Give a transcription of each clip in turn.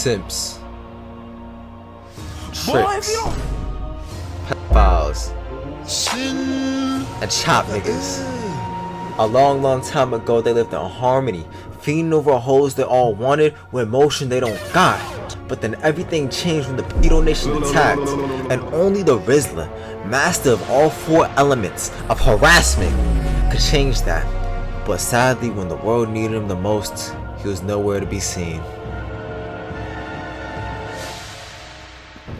simps, tricks, pedophiles, and chop niggas. A long time ago, they lived in harmony, feeding over hoes they all wanted with emotion they don't got. But then everything changed when the Beetle Nation attacked, and only the Rizzler, master of all four elements of harassment, could change that. But sadly, when the world needed him the most, he was nowhere to be seen.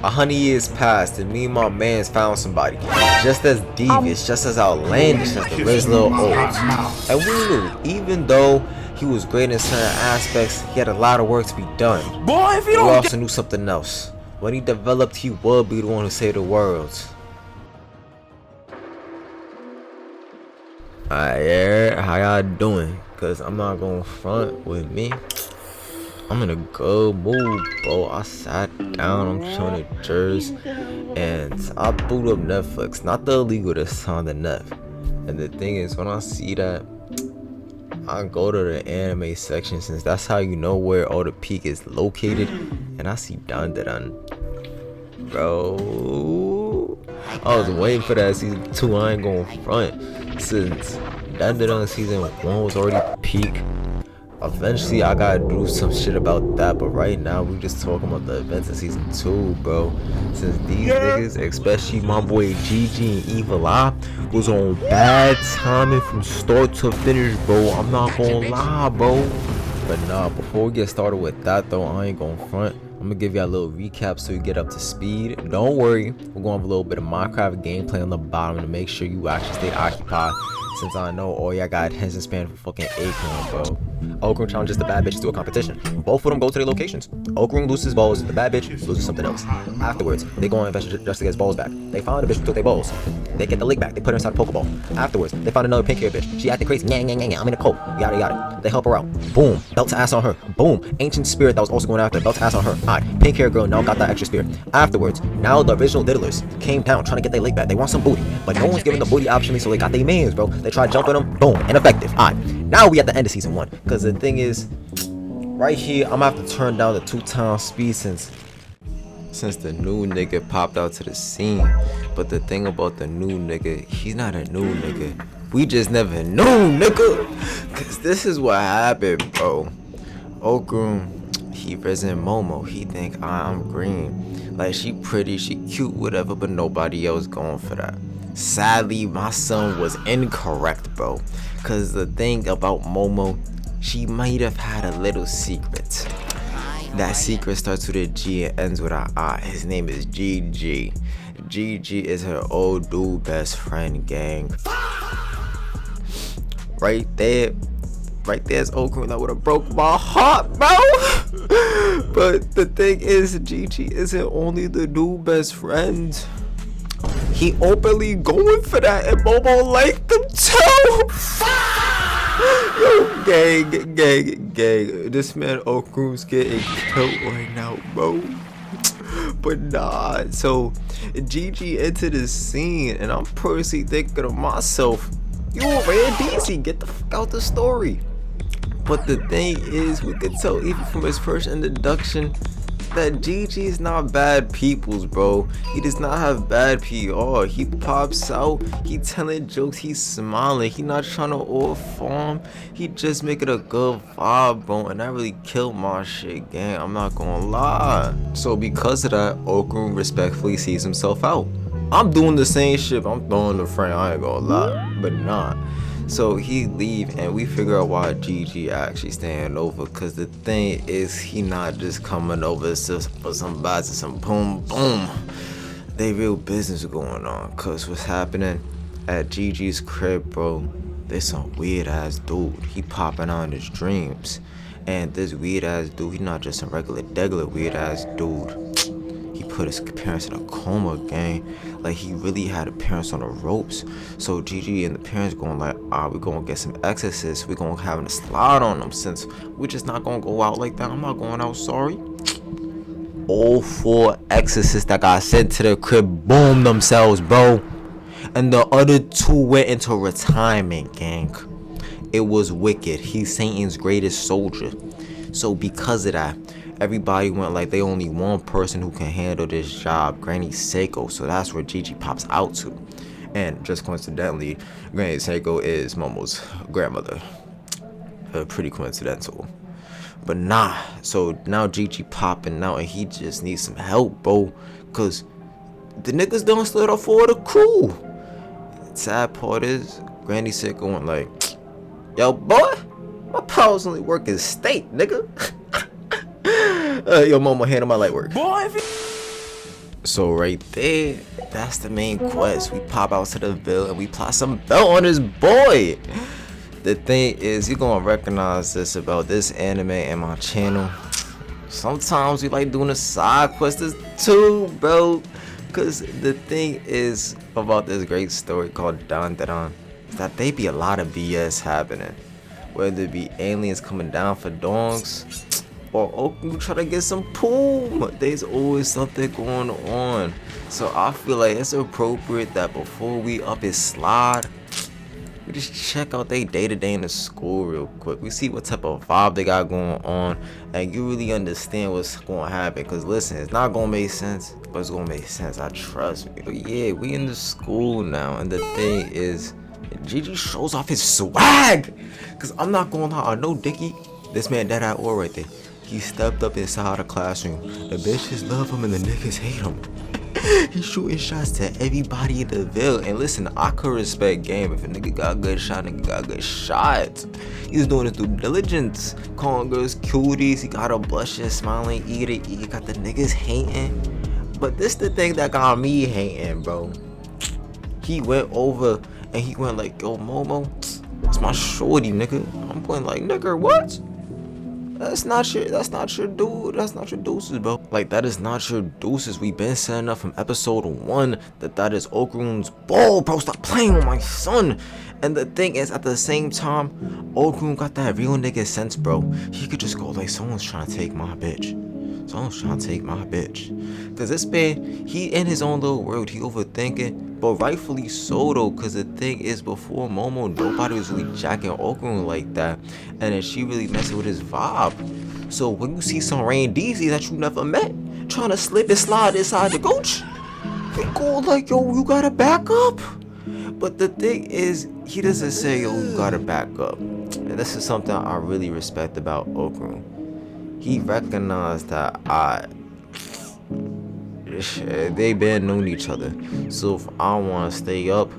100 years passed, and me and my mans found somebody just as devious, just as outlandish as the Rizzler of old. And we knew, even though he was great in certain aspects, he had a lot of work to be done. We also knew something else. When he developed, he would be the one who saved the world. Alright, yeah, how y'all doing? Cause I'm not gonna front with me. I'm in a good mood, bro. I sat down, I'm chilling at Jers, and I booted up Netflix. Not the illegal, this on the net. And the thing is, when I see that, I go to the anime section, since that's how you know where all the peak is located. And I see Dandadan. Bro, I was waiting for that season 2. I ain't going front, since Dandadan season 1 was already peak. Eventually I gotta do some shit about that, but right now we just talking about the events of season 2, bro. Since these niggas, especially my boy GG and Evil Eye, was on bad timing from start to finish, bro. I'm not gonna lie, bro. But nah, before we get started with that though, I ain't gonna front. I'm gonna give y'all a little recap so you get up to speed. Don't worry, we're gonna have a little bit of Minecraft gameplay on the bottom to make sure you actually stay occupied, since I know all y'all got attention span for fucking Acorn, bro. Oakroom challenges the bad bitches to a competition. Both of them go to their locations. Oakroom loses balls, the bad bitch loses something else. Afterwards, they go and investigate just to get his balls back. They find a bitch who took their balls. They get the lick back, they put her inside a Pokeball. Afterwards, they find another pink hair bitch. She acted crazy, I'm in a cult, yada yada. They help her out. Boom, belt to ass on her. Boom, ancient spirit that was also going after, belt to ass on her. Alright, pink hair girl now got that extra spirit. Afterwards, now the original diddlers came down trying to get their lick back. They want some booty, but no one's giving the booty option, so they got their mans, bro. They tried jumping them, boom, ineffective. Alright, now we at the end of season 1. Cause the thing is, right here, I'm gonna have to turn down the 2x speed since the new nigga popped out to the scene. But the thing about the new nigga, he's not a new nigga. We just never knew, nigga. Cause this is what happened, bro. Okrum, he risen Momo. He think I'm green. Like, she pretty, she cute, whatever, but nobody else going for that. Sadly, my son was incorrect, bro. Cause the thing about Momo, she might have had a little secret. That secret starts with a G and ends with an I. His name is GG. GG is her old dude best friend, gang. Right there's Okrum that would have broke my heart, bro. But the thing is, GG isn't only the dude best friend. He openly going for that, and Momo liked him too. Yo, gang. This man Okrum's getting killed right now, bro. But nah, so GG entered the scene, and I'm personally thinking to myself, yo, man, DC, get the fuck out the story. But the thing is, we could tell even from his first introduction that GG is not bad peoples, bro. He does not have bad PR. He pops out, he telling jokes, he's smiling, he not trying to off-farm, he just making a good vibe, bro. And that really killed my shit, gang, I'm not gonna lie. So because of that, Okrum respectfully sees himself out. I'm doing the same shit, I'm throwing the frame, I ain't gonna lie, but nah. So he leave, and we figure out why GG actually staying over. Cause the thing is, he not just coming over just for some vibes and some boom. They real business going on. Cause what's happening at GG's crib, bro? There's some weird ass dude. He popping out in his dreams, and this weird ass dude, he not just a regular weird ass dude. He put his parents in a coma, gang. Like, he really had his parents on the ropes. So GG and the parents going like, we're gonna get some exorcists. We're gonna have a slide on them, since we're just not gonna go out like that. I'm not going out, sorry. All 4 exorcists that got sent to the crib boomed themselves, bro. And the other 2 went into retirement, gang. It was wicked. He's Satan's greatest soldier. So because of that, everybody went like they only one person who can handle this job, Granny Seiko. So that's where Gigi pops out to. And just coincidentally, Granny Seiko is Momo's grandmother. Pretty coincidental. But nah, so now Gigi popping out and he just needs some help, bro. Cause the niggas done slid off for the crew. Sad part is, Granny Seiko went like, yo boy, my powers only work in state, nigga. Yo Momo, handle my light work. Boy, so right there, that's the main quest. We pop out to the Ville and we apply some belt on this boy. The thing is, you gonna recognize this about this anime and my channel. Sometimes we like doing the side quests too, bro. Cause the thing is about this great story called Dandadan is that they be a lot of BS happening. Whether it be aliens coming down for dongs or Oku try to get some poom, there's always something going on. So I feel like it's appropriate that before we up his slide, we just check out their day-to-day in the school real quick. We see what type of vibe they got going on, and you really understand what's going to happen. Because listen, it's not going to make sense, but it's going to make sense. I trust me. But yeah, we in the school now, and the thing is, Gigi shows off his swag. Because I'm not going to lie, I know Dickie, this man dead at war right there. He stepped up inside the classroom. The bitches love him and the niggas hate him. He's shooting shots to everybody in the Ville. And listen, I could respect game. If a nigga got a good shot, nigga got a good shot. He's doing it through diligence. Calling girls cuties. He got a blushing, smiling, eat it. He got the niggas hating. But this the thing that got me hating, bro. He went over and he went like, yo, Momo, that's my shorty, nigga. I'm going like, nigga, what? That's not your dude. That's not your deuces, bro. Like, that is not your deuces. We been setting up from episode 1 that is Okurun's ball, bro. Stop playing with my son. And the thing is, at the same time, Okurun got that real nigga sense, bro. He could just go like, someone's trying to take my bitch. Someone's trying to take my bitch. Cause this man, he in his own little world. He overthinking, but rightfully so though. Cause the thing is, before Momo, nobody was really jacking Okurun like that, and then she really messing with his vibe. So when you see some Rain DZ that you never met trying to slip and slide inside the coach, they go like, yo, you gotta back up. But the thing is, he doesn't say, yo, you gotta back up. And this is something I really respect about Okurun. He recognized that they been known each other. So if I want to stay up,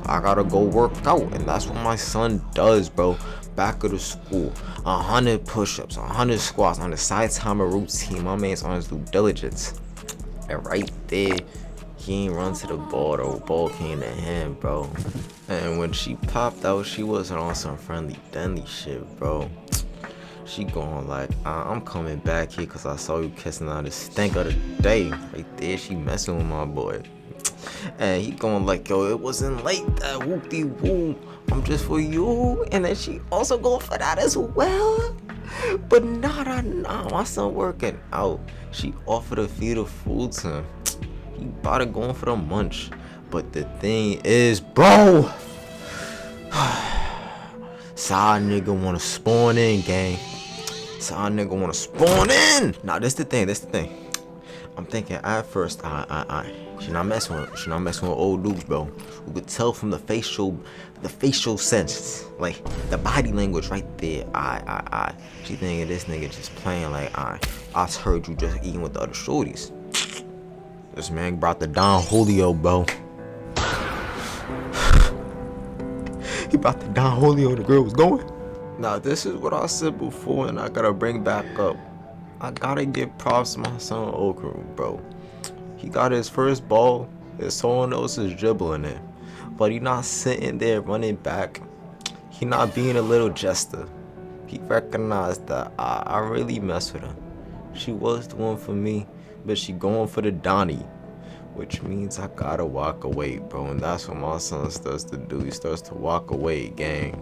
I gotta go work out, and that's what my son does, bro. Back of the school, 100 push-ups, 100 squats on the side timer routine. My man's on his due diligence, and right there, he ain't run to the ball. The ball came to him, bro. And when she popped out, she wasn't on some friendly deadly shit, bro. She going like, I'm coming back here because I saw you kissing out the stink of the day. Right there, she messing with my boy. And he going like, yo, it wasn't like that, whoop-de-woo. I'm just for you. And then she also going for that as well. But nah, my son working out. She offered to feed the food to him. He about to going for the munch. But the thing is, bro, side nigga wanna spawn in, gang. Side nigga wanna spawn in. Nah, this the thing. I'm thinking at first, she not messing with old dudes, bro. We could tell from the facial sense, like the body language right there. She thinking this nigga just playing like, I heard you just eating with the other shorties. This man brought the Don Julio, bro. He brought the Don Julio, the girl was going. Now this is what I said before, and I gotta bring back up. I gotta give props to my son Okurun, bro. He got his first ball, and someone else is dribbling it, but he not sitting there running back. He not being a little jester. He recognized that I really mess with her. She was the one for me, but she going for the Donnie, which means I gotta walk away, bro. And that's what my son starts to do. He starts to walk away, gang.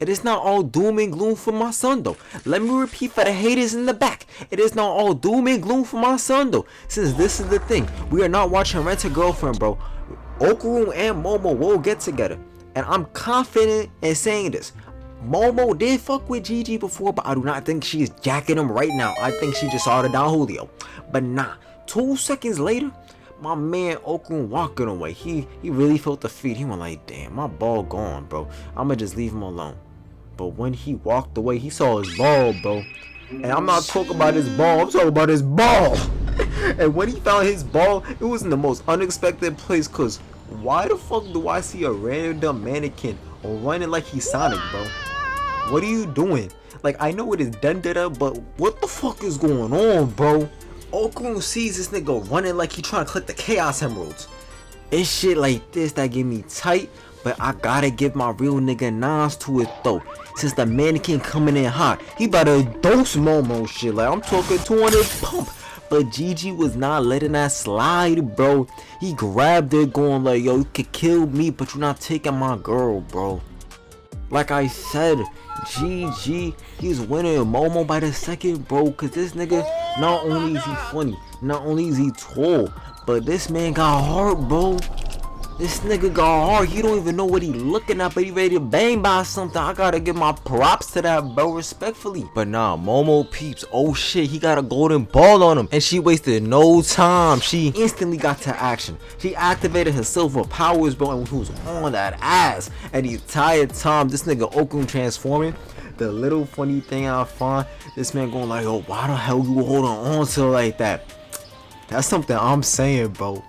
It is not all doom and gloom for my son, though. Let me repeat for the haters in the back. It is not all doom and gloom for my son, though. Since this is the thing, we are not watching Rent a Girlfriend, bro. Okurun and Momo will get together. And I'm confident in saying this. Momo did fuck with Gigi before, but I do not think she is jacking him right now. I think she just saw the Don Julio. But nah, 2 seconds later, my man Okun walking away. He really felt the feet. He went like, damn, my ball gone, bro. I'ma just leave him alone. But when he walked away, he saw his ball, bro. And I'm not talking about his ball, I'm talking about his ball. And when he found his ball, it was in the most unexpected place. Cause why the fuck do I see a random mannequin running like he's Sonic, bro? What are you doing? Like, I know it is Dandadan, but what the fuck is going on, bro? Okun sees this nigga running like he trying to collect the Chaos Emeralds. It's shit like this that get me tight, but I gotta give my real nigga Nas to it though. Since the mannequin coming in hot, he better dose Momo shit. Like, I'm talking 200 pump. But Gigi was not letting that slide, bro. He grabbed it going like, yo, you could kill me, but you're not taking my girl, bro. Like I said, GG, he's winning Momo by the second, bro. Cause this nigga, not only is he funny, not only is he tall, but this man got heart, bro. This nigga got heart. He don't even know what he looking at, but he ready to bang by something. I gotta give my props to that, bro, respectfully. But nah, Momo peeps, oh shit, he got a golden ball on him. And she wasted no time. She instantly got to action. She activated her silver powers, bro, and was on that ass. And the entire time, this nigga Okun transforming. The little funny thing I find, this man going like, oh, why the hell you holding on to her like that? That's something I'm saying, bro.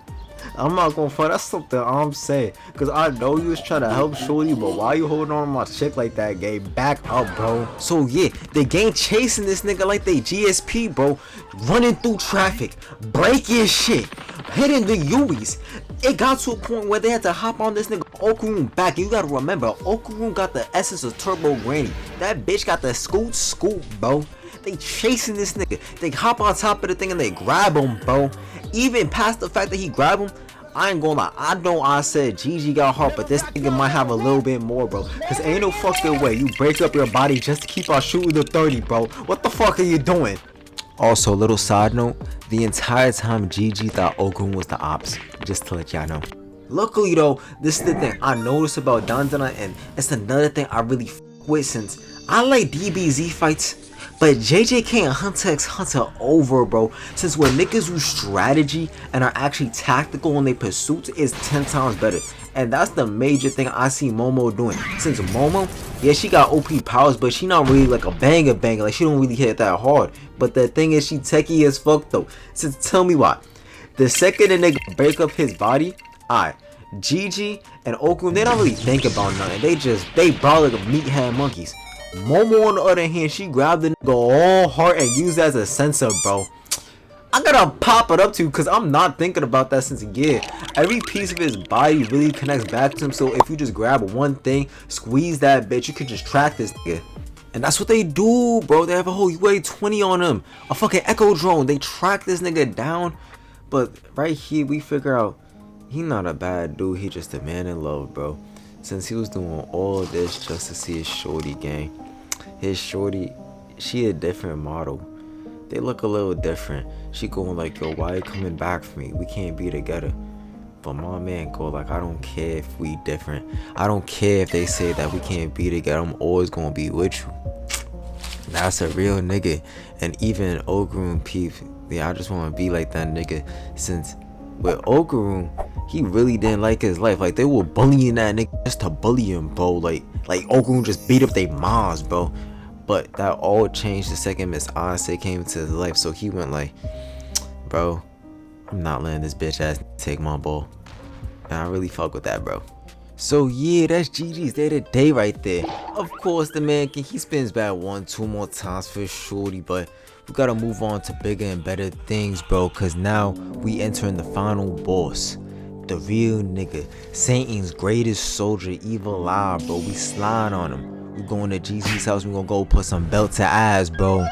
I'm not gonna front, that's something I'm saying. Cause I know you was trying to help Shorty, but why you holding on to my chick like that, gang? Back up, bro. So yeah, the gang chasing this nigga like they GSP, bro. Running through traffic, breaking shit, hitting the Uis. It got to a point where they had to hop on this nigga Okun back. You gotta remember, Okun got the essence of Turbo Granny. That bitch got the scoot, bro. They chasing this nigga. They hop on top of the thing and they grab him, bro. Even past the fact that he grabbed him, I ain't gonna lie. I know I said Gigi got heart, but this nigga might have a little bit more, bro. Cause ain't no fucking way you break up your body just to keep on shooting the 30, bro. What the fuck are you doing? Also, little side note, the entire time Gigi thought Okun was the ops. Just to let y'all know. Luckily though, this is the thing I noticed about Dandadan, and it's another thing I really f with, since I like DBZ fights. But JJK and Hunter x Hunter over, bro. Since when niggas use strategy and are actually tactical in their pursuits is 10 times better. And that's the major thing I see Momo doing. Since Momo, yeah, she got OP powers, but she not really like a banger. Like, she don't really hit that hard. But the thing is, she techie as fuck though. Since tell me why. The second a nigga break up his body, alright, Gigi and Okun, they don't really think about nothing. They brawl like meathead monkeys. Momo on the other hand, she grabbed the nigga all hard and used it as a sensor, bro. I gotta pop it up to, cause I'm not thinking about that since yeah, every piece of his body really connects back to him. So if you just grab one thing, squeeze that bitch, you can just track this nigga. And that's what they do, bro. They have a whole UA-20 on him, a fucking echo drone. They track this nigga down. But right here we figure out he not a bad dude, he just a man in love, bro. Since he was doing all this just to see his shorty, gang. His shorty, she a different model. They look a little different. She going like, yo, why you coming back for me? We can't be together. But my man go like, I don't care if we different. I don't care if they say that we can't be together. I'm always gonna be with you. That's a real nigga. And even Okun peep, yeah, I just wanna be like that nigga. Since with Okun, he really didn't like his life. Like, they were bullying that nigga just to bully him, bro. Like Okun just beat up their moms, bro. But that all changed the second Miss Anse came into his life. So he went like, bro, I'm not letting this bitch ass take my ball. And I really fuck with that, bro. So yeah, that's Gigi's day to day right there. Of course, the man he spins back 1-2 more times for shorty, but we gotta move on to bigger and better things, bro. Cause now we entering the final boss. The real nigga, Satan's greatest soldier, Evil Eye, bro. We slide on him. We going to Gigi's house, we gonna go put some belt to ass, bro.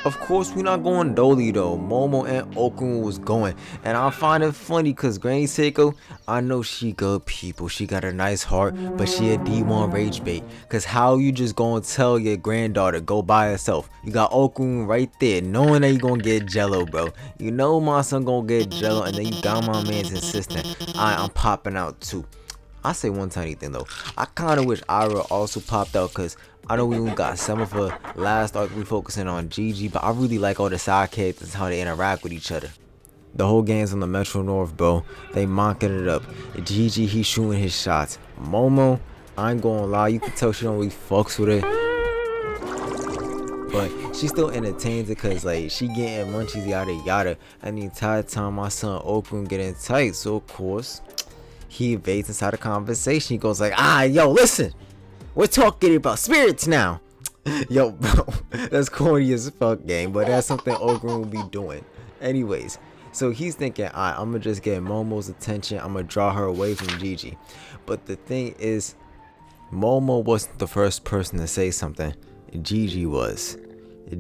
Of course, we not going dolly though. Momo and Okun was going. And I find it funny because Granny Seiko, I know she good people. She got a nice heart, but she a D1 rage bait. Because how you just gonna tell your granddaughter go by herself? You got Okun right there, knowing that you gonna get jello, bro. You know my son gonna get jello, and then you got my man's insistent. I'm popping out too. I say one tiny thing though. I kind of wish Ira also popped out, because I know we only got some of her last arc, we focusing on Gigi, but I really like all the side characters, how they interact with each other. The whole game's on the Metro North, bro. They mocking it up. Gigi, he shooting his shots. Momo, I ain't gonna lie, you can tell she don't really fucks with it, but she still entertains it, because like she getting munchies, yada yada. And the entire time my son Okun getting tight, so of course he evades inside the conversation. He goes like, yo, listen, we're talking about spirits now. Yo, bro, that's corny as fuck, gang, but that's something Okun will be doing anyways. So he's thinking, I'm gonna just get Momo's attention, I'm gonna draw her away from Gigi. But the thing is, Momo wasn't the first person to say something. Gigi was.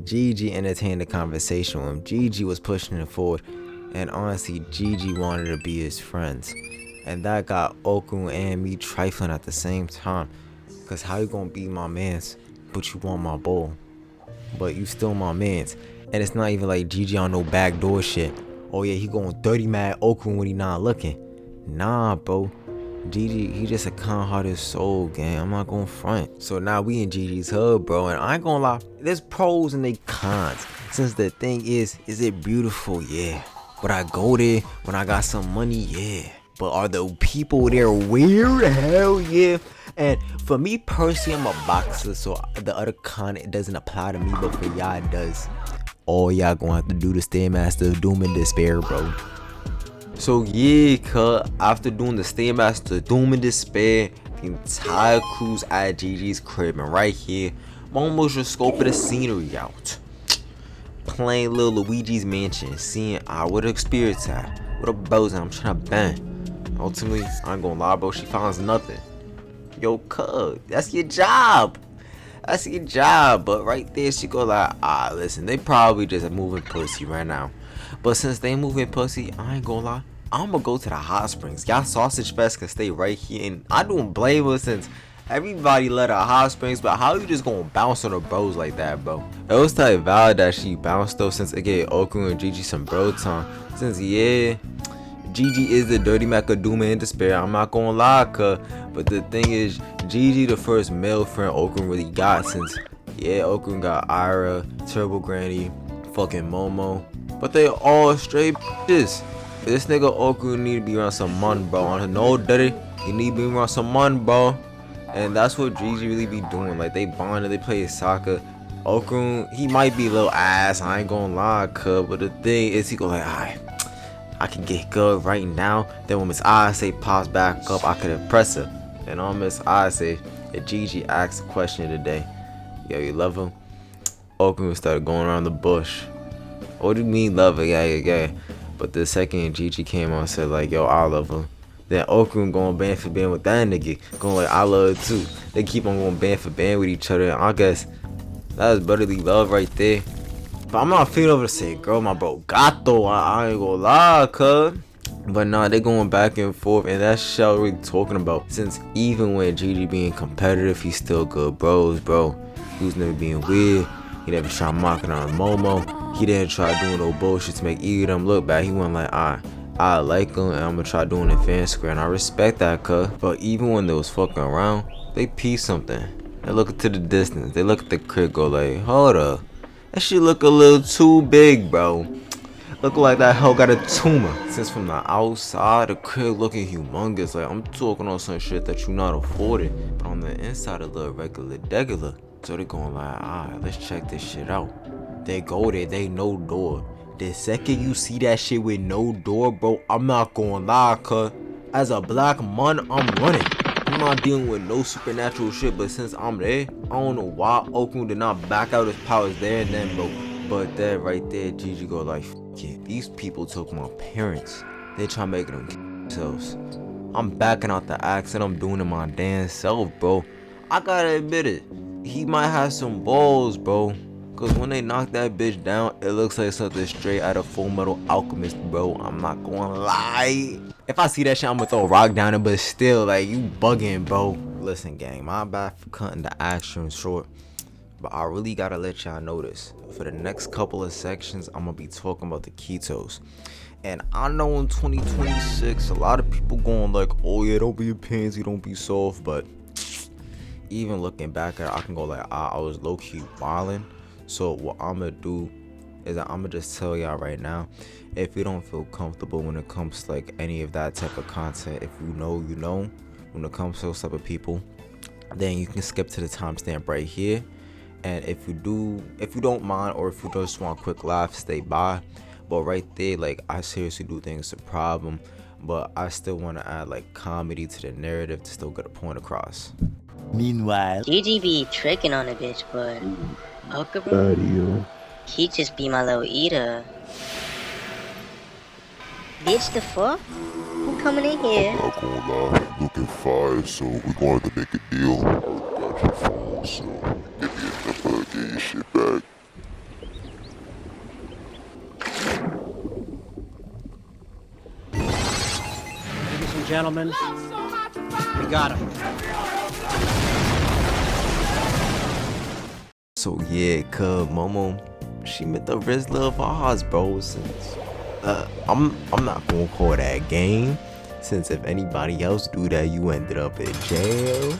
Gigi entertained the conversation with him. Gigi was pushing it forward, and honestly, Gigi wanted to be his friends. And that got Okun and me trifling at the same time. Cause how you gonna be my mans, but you want my bowl? But you still my mans. And it's not even like Gigi on no backdoor shit. Oh yeah, he going 30 mad Okun when he not looking. Nah, bro. Gigi, he just a kind-hearted soul, gang. I'm not gonna front. So now we in Gigi's hood, bro, and I ain't gonna lie, there's pros and they cons. Since the thing is it beautiful? Yeah. Would I go there when I got some money? Yeah. But are the people there weird? Hell yeah. And for me personally, I'm a boxer, so the other con, it doesn't apply to me, but for y'all it does. All y'all gonna have to do the Stairmaster of Doom and Despair, bro. So yeah, cuz after doing the Stairmaster Doom and Despair, the entire crew's at Gigi's crib, and right here, Momo's just scoping the scenery out. Playing little Luigi's Mansion, seeing where the spirits at, what the bows I'm trying to bang. Ultimately, I ain't gonna lie, bro, she finds nothing. Yo, cuz, that's your job. That's your job. But right there, she go like, listen, they probably just moving pussy right now. But since they moving pussy, I ain't gonna lie, I'm gonna go to the hot springs. Y'all sausage fest can stay right here, and I don't blame her since everybody let her hot springs. But how you just gonna bounce on the bros like that, bro? It was type valid that she bounced though, since it gave Okun and Gigi some bro time. Since yeah, Gigi is the dirty Mac of Doom and Despair, I'm not gonna lie, cuz. But the thing is, Gigi the first male friend Okun really got, since yeah, Okun got Ira, Turbo Granny, fucking Momo, but they all straight bitches. This nigga Okun need to be around some mon, bro. On no dirty, he need to be around some mon, bro. And that's what Gigi really be doing. Like, they bonded, they play soccer. Okun, he might be a little ass, I ain't gonna lie, cuz. But the thing is, he go like, I can get good right now. Then when Miss I say pops back up, I could impress her. And on Miss I say, if Gigi asks a question today, yo, you love him? Okun started going around the bush. What do you mean love her? Yeah. But the second Gigi came on and said like, yo, I love her, then Okun going band for band with that nigga, going like, I love her too. They keep on going band for band with each other, and I guess that's brotherly love right there. But I'm not feeling over to say, girl, my bro gato, I ain't gonna lie, cuz. But nah, they going back and forth, and that's shit I was really talking about. Since even when Gigi being competitive, he's still good bros, bro. He was never being weird. He never tried mocking on Momo. He didn't try doing no bullshit to make either of them look bad. He went like, I like him, and I'm gonna try doing it fan square, and I respect that, cuz. But even when they was fucking around, they pee something. They look to the distance. They look at the crib, go like, hold up. That shit look a little too big, bro. Look like that hoe got a tumor. Since from the outside, the crib looking humongous. Like, I'm talking on some shit that you not affording. But on the inside, it look regular. So they going like, let's check this shit out. They go there, they no door. The second you see that shit with no door, bro, I'm not gonna lie, cuz. As a black man, I'm running. I'm not dealing with no supernatural shit, but since I'm there, I don't know why Okun did not back out his powers there and then, bro. But that right there, Gigi go like, yeah, these people took my parents. They try making them themselves. I'm backing out the accent, I'm doing it my damn self, bro. I gotta admit it, he might have some balls, bro. Cause when they knock that bitch down, it looks like something straight out of Full Metal Alchemist, bro. I'm not gonna lie. If I see that shit, I'm gonna throw a rock down it, but still, like, you bugging, bro. Listen, gang, my bad for cutting the action short. But I really gotta let y'all know this. For the next couple of sections, I'm gonna be talking about the ketos. And I know in 2026, a lot of people going like, oh yeah, don't be a pansy, don't be soft. But even looking back at it, I can go like, I was low-key wildin'. So what I'm gonna do is that I'm gonna just tell y'all right now, if you don't feel comfortable when it comes to like any of that type of content, if you know, you know, when it comes to those type of people, then you can skip to the timestamp right here. And if you don't mind, or if you just want a quick laugh, stay by. But right there, like, I seriously do think it's a problem, but I still want to add like comedy to the narrative to still get a point across. Meanwhile, GG be tricking on a bitch, but Oka bro, he just be my little eater. Bitch, the fuck? Who coming in here? I'm not gonna lie, looking fire, so we're going to make a deal. I got your phone, so give me a number, get your shit back. ladies and gentlemen, we got him. So yeah, cuz Momo, she met the Rizzler of Oz, bro. Since I'm not gonna call that game, since if anybody else do that, you ended up in jail.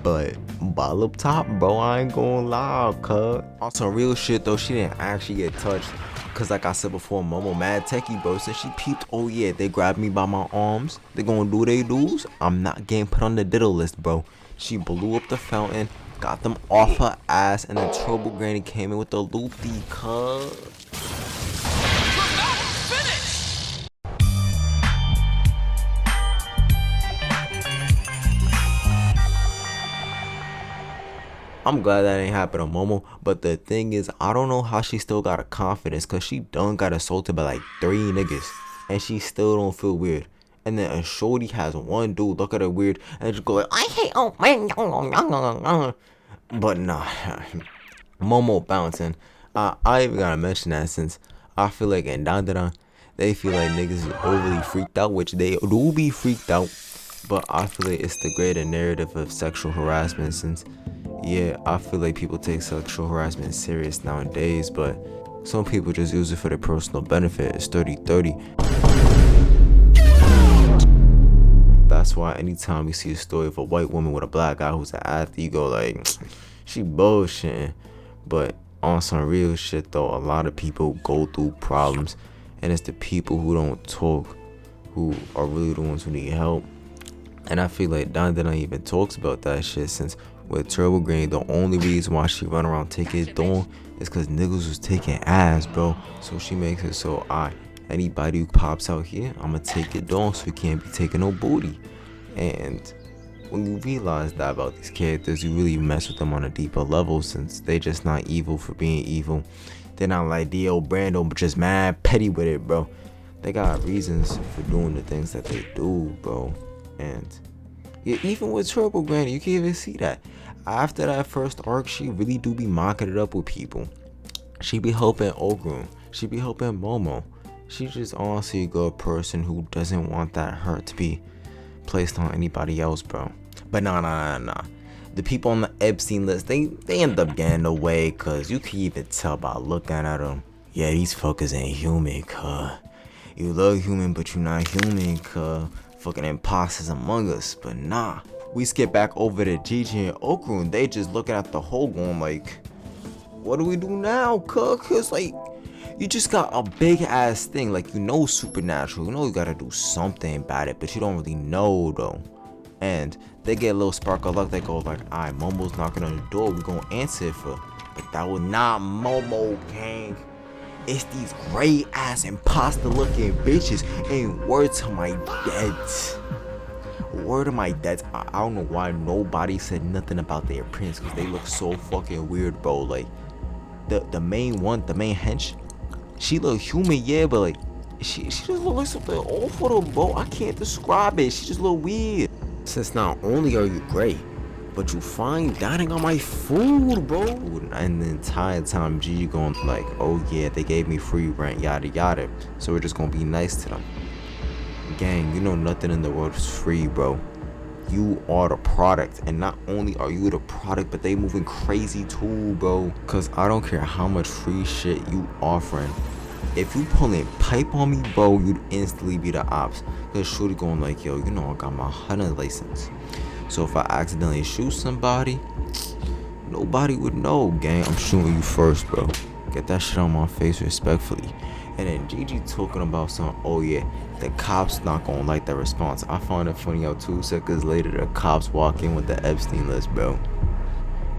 But ball up top, bro, I ain't gonna lie, cuz. On some real shit though, she didn't actually get touched. Cause like I said before, Momo mad techie, bro. Since she peeped, oh yeah, they grabbed me by my arms, they gonna do they do's. I'm not getting put on the diddle list, bro. She blew up the fountain, got them off her ass, and the Turbo Granny came in with the loopy, cuz. I'm glad that ain't happened to Momo, but the thing is, I don't know how she still got a confidence, cause she done got assaulted by like 3 niggas, and she still don't feel weird. And then a shorty has one dude look at her weird, and just go like, I hate oh man, but nah, Momo bouncing. I even gotta mention that since I feel like in Dandadan, they feel like niggas is overly freaked out, which they do be freaked out, but I feel like it's the greater narrative of sexual harassment since, yeah, I feel like people take sexual harassment serious nowadays, but some people just use it for their personal benefit. It's 30-30. That's why anytime you see a story of a white woman with a black guy who's an athlete, you go like, she bullshitting. But on some real shit though, a lot of people go through problems, and it's the people who don't talk who are really the ones who need help. And I feel like Dandadan even talks about that shit, since with Turbo Granny, the only reason why she run around taking it down is because niggas was taking ass, bro. So she makes it so, anybody who pops out here, I'ma take it down so you can't be taking no booty. And when you realize that about these characters, you really mess with them on a deeper level, since they just not evil for being evil. They're not like Dio Brando, but just mad petty with it, bro. They got reasons for doing the things that they do, bro. And yeah, even with Turbo Granny, you can even see that. After that first arc, she really do be mocking it up with people. She be helping Ogrun. She be helping Momo. She's just honestly a good person who doesn't want that hurt to be placed on anybody else, bro. But nah. The people on the Epstein list, they end up getting away, cause you can even tell by looking at them. Yeah, these fuckers ain't human, cuh. You look human, but you not human, cuh. Fucking imposters among us. But nah, we skip back over to Gigi and Ogrun. They just looking at the whole going like, what do we do now, cuz like, you just got a big ass thing, like, you know, supernatural, you know, you gotta do something about it, but you don't really know though. And they get a little spark of luck. They go like, alright, Momo's knocking on the door, we gonna answer it for. But that was not Momo, gang. It's these gray ass imposter looking bitches. And word to my dads. Word to my dads. I don't know why nobody said nothing about their appearance, because they look so fucking weird, bro. Like, the main one, the main hench, she look human, yeah, but like, she just look like something awful, bro. I can't describe it. She just look weird. Since not only are you gray, but you fine dining on my food, bro. And the entire time Gigi going like, oh yeah, they gave me free rent, yada yada, so we're just gonna be nice to them. Gang, you know nothing in the world is free, bro. you are the product. And not only are you the product, but they moving crazy too, bro. Cause I don't care how much free shit you offering. If you pulling pipe on me, bro, you'd instantly be the ops. Cause shorty going like, yo, you know I got my hunting license. So if I accidentally shoot somebody, nobody would know, gang. I'm shooting you first, bro. Get that shit on my face respectfully. And then Gigi talking about something, oh yeah, the cops not gonna like that response. I found it funny how 2 seconds later the cops walk in with the Epstein list, bro.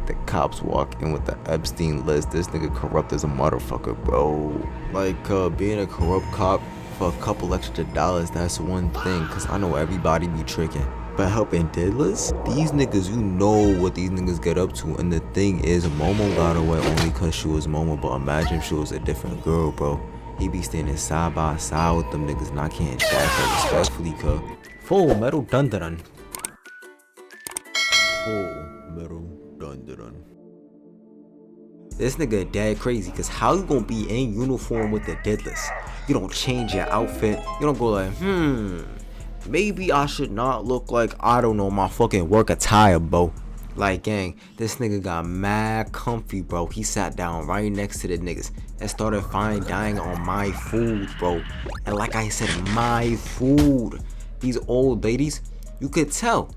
The cops walk in with the Epstein list. This nigga corrupt as a motherfucker, bro. Like, being a corrupt cop for a couple extra dollars, that's one thing. Cause I know everybody be tricking. But helping diddlers? These niggas, you know what these niggas get up to. And the thing is, Momo got away only cause she was Momo. But imagine if she was a different girl, bro. He be standing side by side with them niggas, and I can't jack her respectfully, cuz. Full Metal Dandadan. Full Metal Dandadan. This nigga dead crazy, cause how you gonna be in uniform with the diddlers? You don't change your outfit. You don't go like, maybe I should not look like, I don't know, my fucking work attire, bro. Like, gang, this nigga got mad comfy, bro. He sat down right next to the niggas and started fine dining on my food, bro. And like I said, my food. These old ladies, you could tell.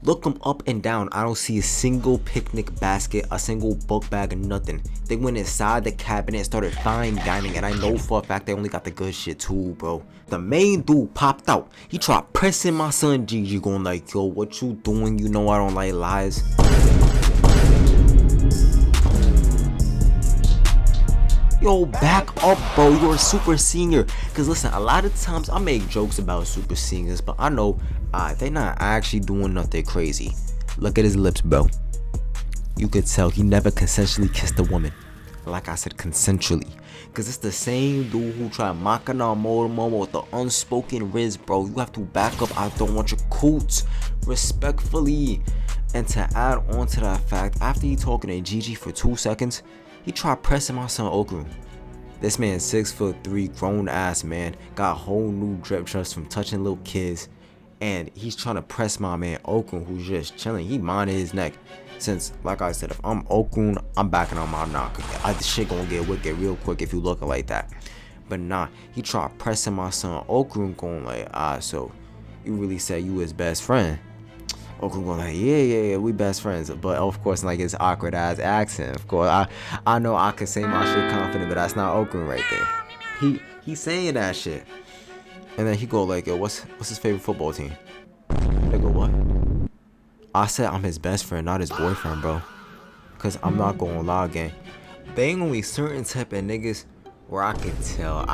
Look them up and down. I don't see a single picnic basket, a single book bag, or nothing. They went inside the cabinet and started fine dining, and I know for a fact they only got the good shit too, bro. The main dude popped out. He tried pressing my son Gigi, going like, yo, what you doing? You know I don't like lies. Yo, back up, bro. You're a super senior. Cause listen, a lot of times I make jokes about super seniors, but I know they not actually doing nothing crazy. Look at his lips, bro. You could tell he never consensually kissed a woman. Like I said, consensually. Cause it's the same dude who tried mocking our Momo with the unspoken riz, bro. You have to back up. I don't want your coots. Respectfully. And to add on to that fact, after he talking to Gigi for 2 seconds, he tried pressing my son Okru. This man 6'3", grown ass man, got whole new drip just from touching little kids, and he's trying to press my man Okru, who's just chilling. He minded his neck. Since, like I said, if I'm Okru, I'm backing on my knock. This shit gonna get wicked real quick if you looking like that. But nah, he tried pressing my son Okru, going like, so you really said you his best friend? Okru going like, yeah, we best friends. But of course, like, his awkward ass accent. Of course, I know I can say my shit confident, but that's not Okru right there. He saying that shit. And then he go like, yo, what's his favorite football team? They go, what? I said I'm his best friend, not his boyfriend, bro. Cause I'm not gonna lie, gang. They ain't only certain type of niggas where I can tell,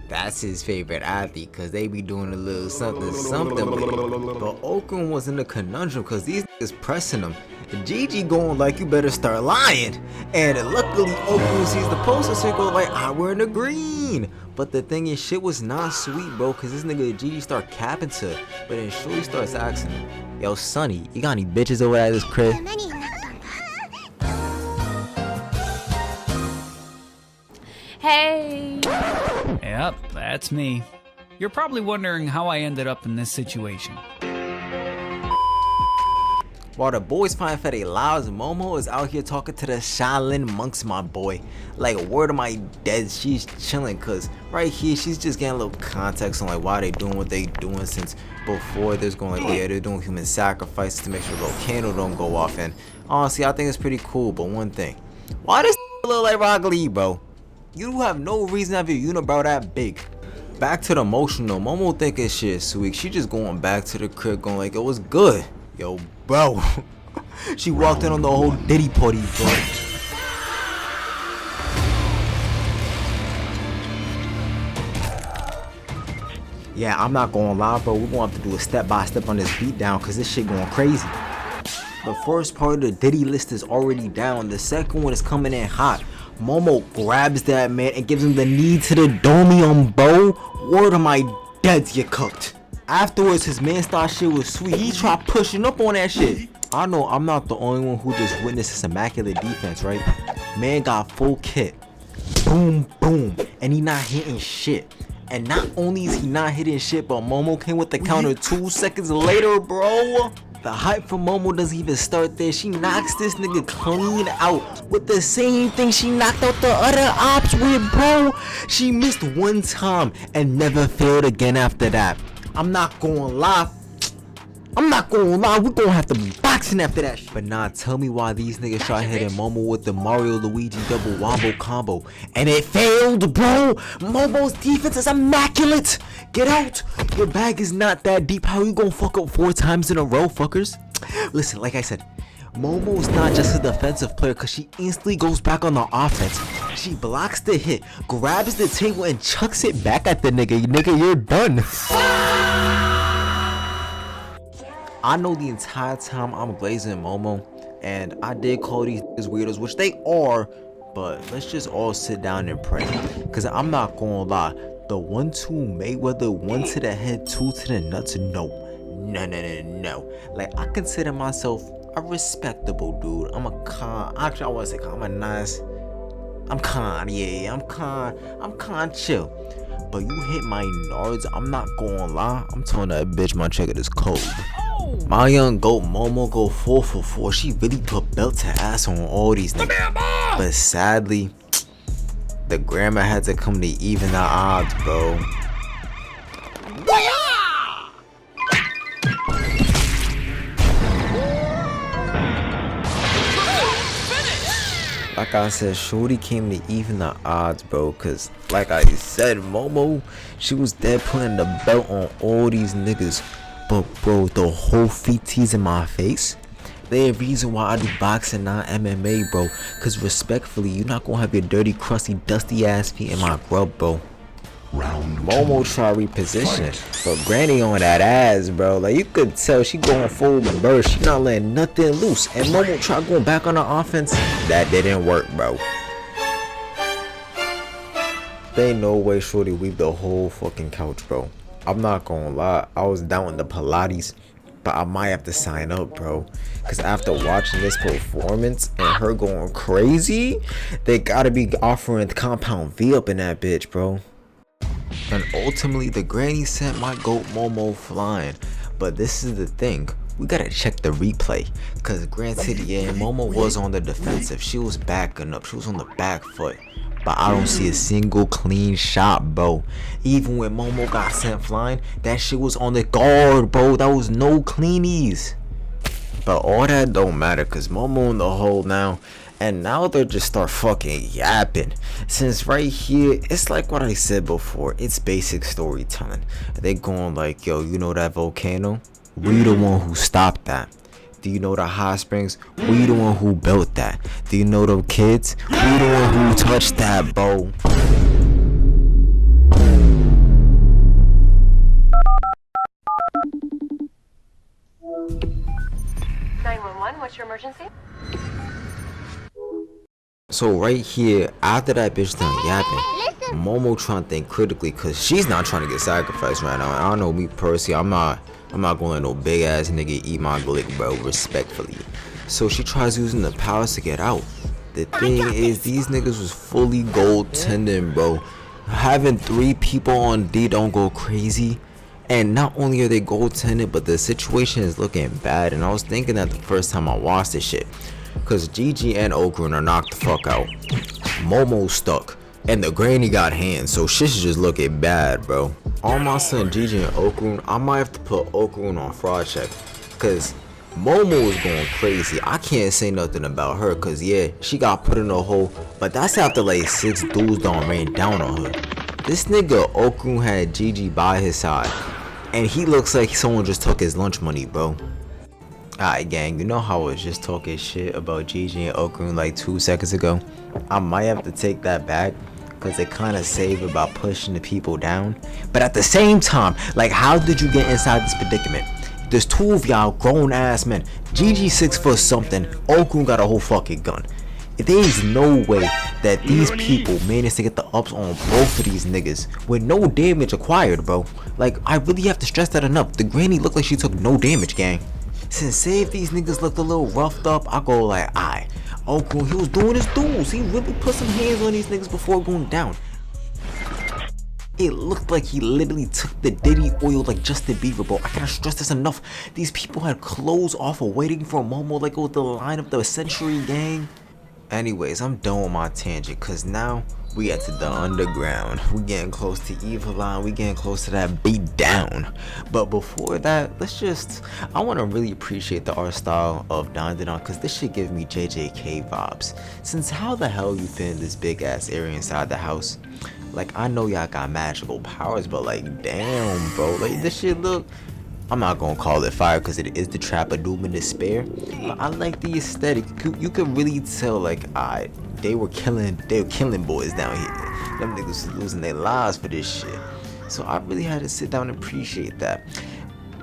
that's his favorite athlete, cause they be doing a little something with it. But Okun was in a conundrum, cause these niggas pressing him. And Gigi going like, you better start lying. And luckily Okun sees the poster circle like, we're in the green. But the thing is, shit was not sweet, bro, cause this nigga Gigi start capping to it. But then Shorty starts asking him, yo, Sonny, you got any bitches over at this crib? Hey! Yep, that's me. You're probably wondering how I ended up in this situation. While the boys find for their lives, Momo is out here talking to the Shaolin monks, my boy. Like, word of my dead, she's chilling, cause right here she's just getting a little context on like why they doing what they doing, since before there's going like, yeah, they're doing human sacrifices to make sure the volcano don't go off. And honestly, I think it's pretty cool, but one thing, why does look like Rock Lee, bro? You have no reason to have your unibrow that big. Back to the emotional, Momo thinking shit sweet. She just going back to the crib going like, it was good. Yo, bro. She walked in on the whole Diddy party, bro. Yeah, I'm not gonna lie, bro. We're gonna have to do a step-by-step on this beat down, cause this shit going crazy. The first part of the Diddy list is already down. The second one is coming in hot. Momo grabs that man and gives him the knee to the domey, bro. Word of my dead, you cooked. Afterwards, his man style shit was sweet. He tried pushing up on that shit. I know I'm not the only one who just witnessed this immaculate defense, right? Man got full kit. Boom, boom. And he not hitting shit. And not only is he not hitting shit, but Momo came with the counter 2 seconds later, bro. The hype from Momo doesn't even start there. She knocks this nigga clean out with the same thing she knocked out the other ops with, bro. She missed one time and never failed again after that. I'm not gonna lie. We're gonna have to be boxing after that. But nah, tell me why these niggas tried hitting Momo with the Mario Luigi double wombo combo and it failed, bro. Momo's defense is immaculate. Get out. Your bag is not that deep. How you gonna fuck up 4 times in a row, fuckers? Listen, like I said, Momo's not just a defensive player because she instantly goes back on the offense. She blocks the hit, grabs the table, and chucks it back at the nigga. Nigga, you're done. I know the entire time I'm glazing Momo, and I did call these niggas weirdos, which they are, but let's just all sit down and pray. Because I'm not gonna lie, the 1-2 Mayweather, 1 to the head, 2 to the nuts, no. Like, I consider myself a respectable dude. I'm a con, actually I want to say con, I'm con chill. But you hit my nards, I'm not gonna lie, I'm telling that bitch my checker is cold. My young goat Momo go 4 for 4. She really put belt to ass on all these niggas. But sadly, the grandma had to come to even the odds, bro. Like I said, shorty came to even the odds, bro. Cause like I said, Momo, she was dead putting the belt on all these niggas. But bro, the whole feet teasing my face, they a reason why I do boxing, not MMA, bro. Cause respectfully, you're not gonna have your dirty, crusty, dusty ass feet in my grub, bro. Momo try reposition, but Granny on that ass, bro. Like you could tell she going full burst. She not letting nothing loose. And Momo try going back on the offense. That didn't work, bro. There ain't no way shorty weave the whole fucking couch, bro. I'm not gonna lie, I was down with the Pilates, but I might have to sign up, bro. Cause after watching this performance and her going crazy, they gotta be offering the compound V up in that bitch, bro. And ultimately, the granny sent my goat Momo flying. But this is the thing, we gotta check the replay. Cause granted, yeah, Momo was on the defensive. She was backing up, she was on the back foot. But I don't see a single clean shot, bro. Even when Momo got sent flying, that shit was on the guard, bro. That was no cleanies. But all that don't matter, cause Momo in the hole now. And now they'll just start fucking yapping. Since right here, it's like what I said before. It's basic storytelling. They going like, yo, you know that volcano? We the one who stopped that. Do you know the hot springs? We the one who built that. Do you know the kids? We the one who touched that, bro. 911, what's your emergency? So right here, after that bitch done yapping, Momo trying to think critically, cause she's not trying to get sacrificed right now. I don't know, me personally, I'm not gonna let no big ass nigga eat my glick, bro, respectfully. So she tries using the powers to get out. The thing is, these niggas was fully goaltending, bro. Having 3 people on D don't go crazy. And not only are they goaltending, but the situation is looking bad. And I was thinking that the first time I watched this shit. Cause Gigi and Okrun are knocked the fuck out. Momo's stuck. And the granny got hands, so shit's just looking bad, bro. On my son Gigi and Okrun, I might have to put Okrun on fraud check. Cause Momo is going crazy. I can't say nothing about her, cause yeah, she got put in a hole. But that's after like 6 dudes done rain down on her. This nigga Okrun had Gigi by his side. And he looks like someone just took his lunch money, bro. Alright gang, you know how I was just talking shit about Gigi and Okrun like 2 seconds ago? I might have to take that back, cause they kinda save about pushing the people down. But at the same time, like how did you get inside this predicament? There's 2 of y'all grown ass men. Gigi 6 foot something, Okrun got a whole fucking gun. There is no way that these people managed to get the ups on both of these niggas with no damage acquired, bro. Like, I really have to stress that enough. The granny looked like she took no damage, gang. Since say if these niggas looked a little roughed up, I go like, aight. Okrun, he was doing his dudes. He really put some hands on these niggas before going down. It looked like he literally took the Diddy oil like Justin Bieber, bro. I can't stress this enough. These people had clothes off of waiting for Momo like it was the line of the century, gang. Anyways, I'm done with my tangent, cause now we get to the underground. We getting close to Evil Eye. We getting close to that beat down. But before that, I want to really appreciate the art style of Dandadan, cause this shit gives me JJK vibes. Since how the hell you fit in this big ass area inside the house? Like, I know y'all got magical powers, but like, damn, bro, like this shit look. I'm not gonna call it fire because it is the trap of doom and despair. But I like the aesthetic. You can really tell, like, they were killing boys down here. Them niggas was losing their lives for this shit. So I really had to sit down and appreciate that.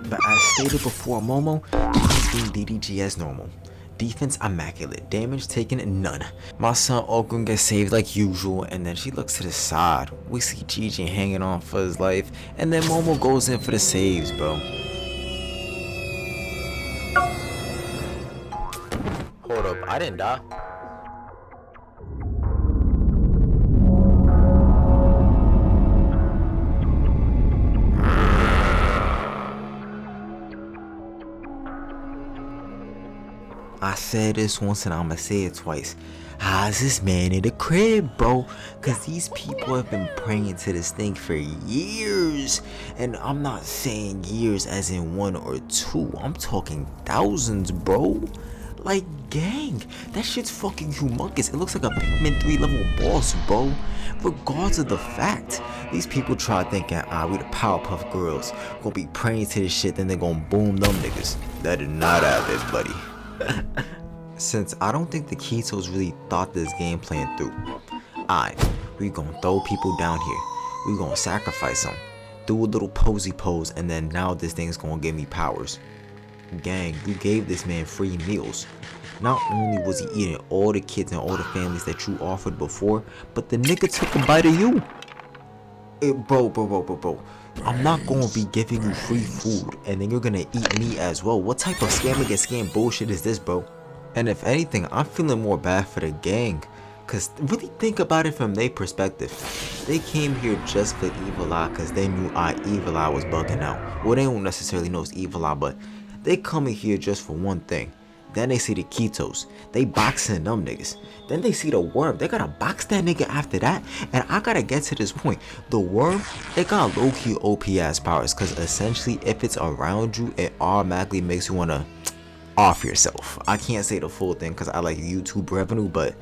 But as stated before, Momo is being DDG as normal. Defense immaculate, damage taken none. My son Okun gets saved like usual, and then she looks to the side. We see Gigi hanging on for his life, and then Momo goes in for the saves, bro. Hold up, I didn't die. I said this once and I'ma say it twice. How's this man in the crib, bro? Cause these people have been praying to this thing for years. And I'm not saying years as in 1 or 2. I'm talking thousands, bro. Like, gang, that shit's fucking humongous. It looks like a Pikmin 3 level boss, bro. Regardless of the fact, these people try thinking, we the Powerpuff Girls. Gonna be praying to this shit, then they gonna boom them niggas. That did not happen, buddy. Since I don't think the Ketos really thought this game plan through, we gonna throw people down here. We gonna sacrifice them, do a little posy pose, and then now this thing's gonna give me powers. Gang, you gave this man free meals. Not only was he eating all the kids and all the families that you offered before, but the nigga took a bite of you. Bro. I'm not gonna be giving you free food and then you're gonna eat me as well. What type of scam against scam bullshit is this, bro? And if anything, I'm feeling more bad for the gang. Cause really think about it from their perspective. They came here just for Evil Eye cause they knew Evil Eye was bugging out. Well, they don't necessarily know it's Evil Eye, but they coming here just for one thing. Then they see the Ketos. They boxing them niggas. Then they see the Worm. They gotta box that nigga after that. And I gotta get to this point. The Worm, it got low-key OP ass powers. Cause essentially, if it's around you, it automatically makes you wanna off yourself. I can't say the full thing cause I like YouTube revenue, but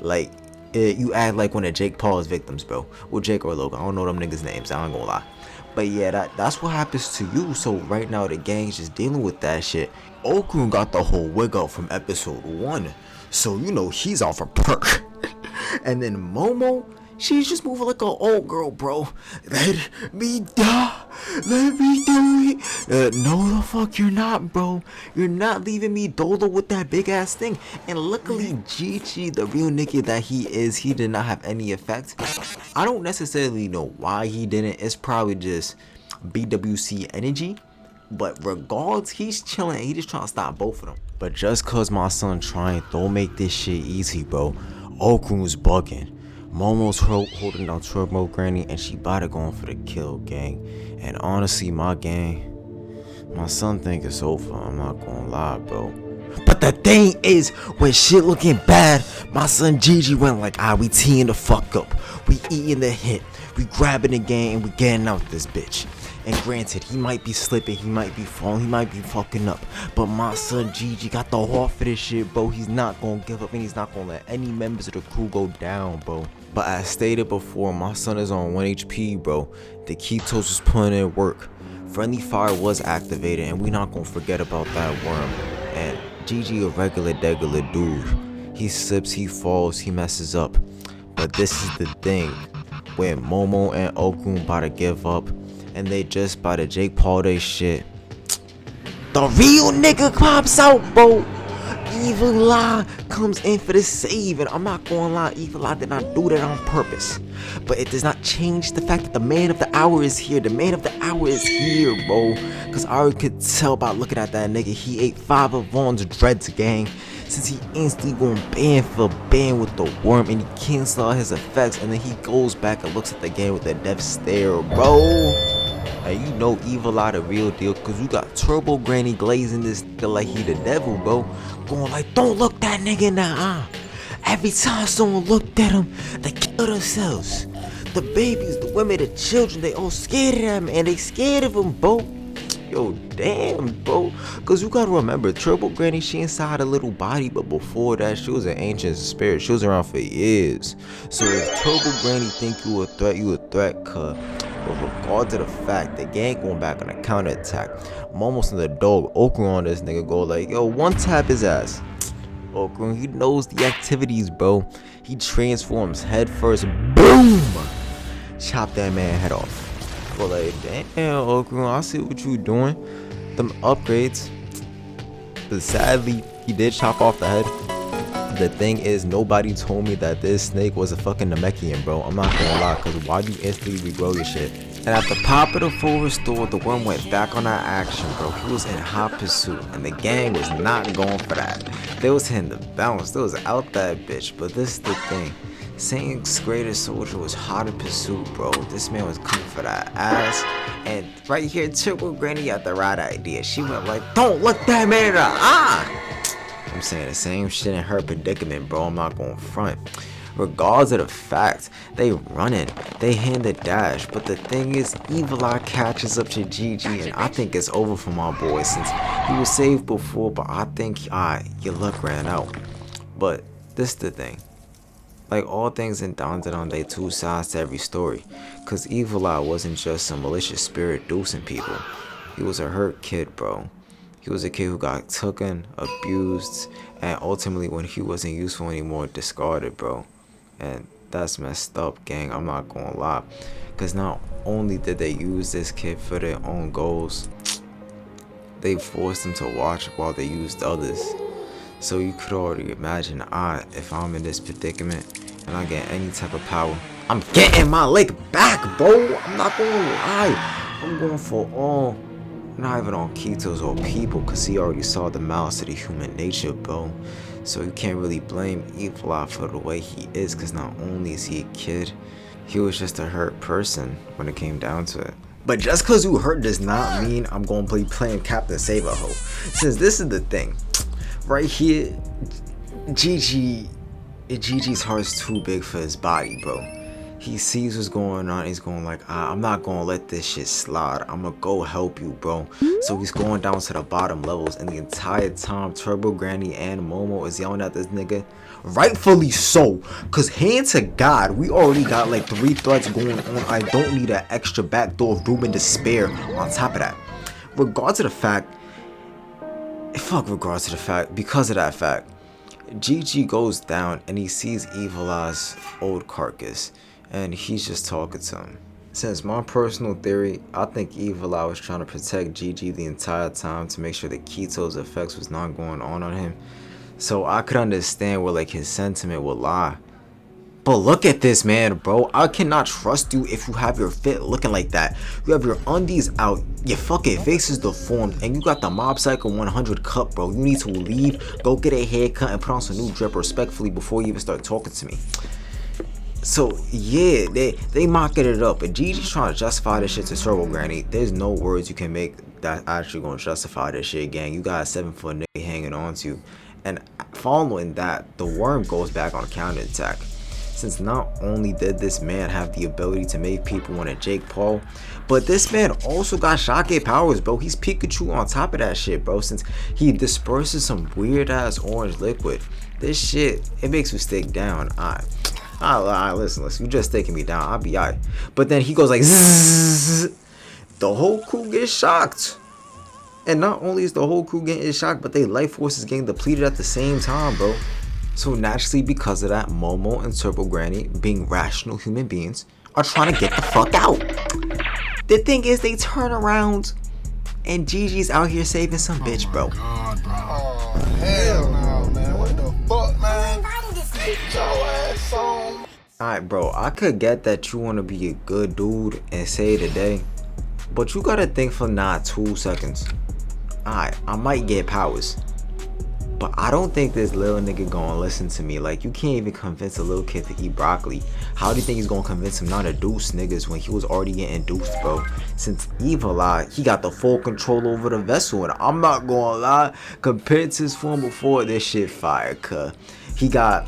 like, you act like one of Jake Paul's victims, bro. Well, Jake or Logan. I don't know them niggas' names. I ain't gonna lie. But yeah, that's what happens to you. So right now the gang's just dealing with that shit. Okun got the whole wig out from episode 1. So you know he's off a perk. And then Momo, she's just moving like an old girl, bro. Let me die. Let me do it. No the fuck you're not, bro. You're not leaving me dolo with that big ass thing. And luckily Gigi, the real nigga that he is, he did not have any effect. I don't necessarily know why he didn't. It's probably just BWC energy. But regardless, he's chilling. He just trying to stop both of them. But just cause my son trying, don't make this shit easy, bro. Okun's bugging. Momo's holding down Turbo Granny and she about to go for the kill, gang. And honestly, my son think it's over. I'm not gonna lie, bro. But the thing is, when shit looking bad, my son Gigi went like, we teeing the fuck up. We eating the hit. We grabbing the game and we getting out this bitch. And granted, he might be slipping, he might be falling, he might be fucking up. But my son Gigi got the heart for this shit, bro. He's not gonna give up and he's not gonna let any members of the crew go down, bro. But as stated before, my son is on 1 HP, bro. The Ketos was putting in work. Friendly fire was activated and we not gonna forget about that Worm. And Gigi a regular dude. He slips, he falls, he messes up. But this is the thing. When Momo and Okun about to give up, and they just by the Jake Paul they shit, the real nigga pops out, bro. Evil Eye comes in for the save, and I'm not gonna lie, Evil Eye did not do that on purpose. But it does not change the fact that the man of the hour is here. The man of the hour is here, bro. Cause I already could tell by looking at that nigga, he ate 5 of Vaughn's dreads, gang. since he instantly going band for band with the worm and he cancels out his effects, and then he goes back and looks at the game with a death stare, bro. And you know Evil Eye the real deal, cause you got Turbo Granny glazing this nigga like he the devil, bro. Going like, don't look that nigga in the eye. Every time someone looked at him, they kill themselves. The babies, the women, the children, they all scared of him, and they scared of him, bro. Yo, damn, bro. Cause you gotta remember, Turbo Granny, she inside a little body, but before that, she was an ancient spirit. She was around for years. So if Turbo Granny think you a threat, you a threat, cuz. But regardless of the fact, the gang going back on a counterattack. Momo's in the dog, Okra on this nigga go like, yo, one tap his ass. Okra, he knows the activities, bro. He transforms head first, boom! Chop that man head off. But like, damn, Okra, I see what you doing. Them upgrades. But sadly, he did chop off the head. The thing is, nobody told me that this snake was a fucking Namekian, bro. I'm not gonna lie, cause why do you instantly regrow your shit? And at the pop of the full restore, the worm went back on that action, bro. He was in hot pursuit, and the gang was not going for that. They was hitting the bounce, they was out that bitch. But this is the thing. Saint's greatest soldier was hot in pursuit, bro. This man was coming for that ass. And right here, Turbo Granny had the right idea. She went like, don't look that man in the eye. I'm saying the same shit in her predicament, bro. I'm not going front. Regardless of the fact, they running, they hand the dash. But the thing is, Evil Eye catches up to GG, and I think it's over for my boy since he was saved before. But I think your luck ran out. But this is the thing. Like all things in Dandadan, they two sides to every story. Cause Evil Eye wasn't just some malicious spirit dosing people. He was a hurt kid, bro. He was a kid who got taken, abused, and ultimately when he wasn't useful anymore, discarded, bro. And that's messed up, gang. I'm not gonna lie. Cause not only did they use this kid for their own goals, they forced him to watch while they used others. So you could already imagine, if I'm in this predicament and I get any type of power, I'm getting my leg back, bro. I'm not gonna lie. I'm going for all. Not even on Kitos or people, cause he already saw the malice of the human nature, bro. So you can't really blame Evil Eye for the way he is, cause not only is he a kid, he was just a hurt person when it came down to it. But just cause you hurt does not mean I'm gonna be playing Captain Save-A-Ho. Since this is the thing, right here, GG's heart's too big for his body, bro. He sees what's going on. He's going like, I'm not gonna let this shit slide. I'm gonna go help you, bro. So he's going down to the bottom levels, and the entire time Turbo Granny and Momo is yelling at this nigga. Rightfully so, cause hand to God, we already got like 3 threats going on. I don't need an extra backdoor of doom and despair on top of that. Regardless of the fact, because of that fact, GG goes down and he sees Evil Eye's old carcass. And he's just talking to him. Since my personal theory, I think Evil Eye was trying to protect GG the entire time to make sure that Kito's effects was not going on him. So I could understand where like his sentiment would lie. But look at this, man, bro. I cannot trust you if you have your fit looking like that. You have your undies out, your fucking face is deformed, and you got the Mob Psycho 100 cut, bro. You need to leave, go get a haircut, and put on some new drip respectfully before you even start talking to me. So yeah, they mocking it up, and GG's trying to justify this shit to Turbo Granny. There's no words you can make that actually gonna justify this shit, gang. You got a 7-foot nigga hanging on to you, and following that, the worm goes back on a counterattack. Since not only did this man have the ability to make people want to Jake Paul, but this man also got Shockwave powers, bro. He's Pikachu on top of that shit, bro. Since he disperses some weird ass orange liquid, this shit, it makes you stick down. Listen, you just taking me down, I'll be alright. But then he goes like zzz, the whole crew gets shocked. And not only is the whole crew getting shocked, but their life force is getting depleted at the same time, bro. So naturally, because of that, Momo and Turbo Granny, being rational human beings, are trying to get the fuck out. The thing is, they turn around and GG's out here saving some bitch, bro. God, bro. Oh, hell no, man. What the fuck, man? Get your ass on. Alright, bro, I could get that you want to be a good dude and save the day, but you gotta think for not 2 seconds. Alright, I might get powers, But I don't think this little nigga gonna listen to me. Like, you can't even convince a little kid to eat broccoli. How do you think he's gonna convince him not to deuce niggas when he was already getting deuced, bro? Since Evil Eye, he got the full control over the vessel, and I'm not gonna lie, compared to his form before, this shit fire, cuz he got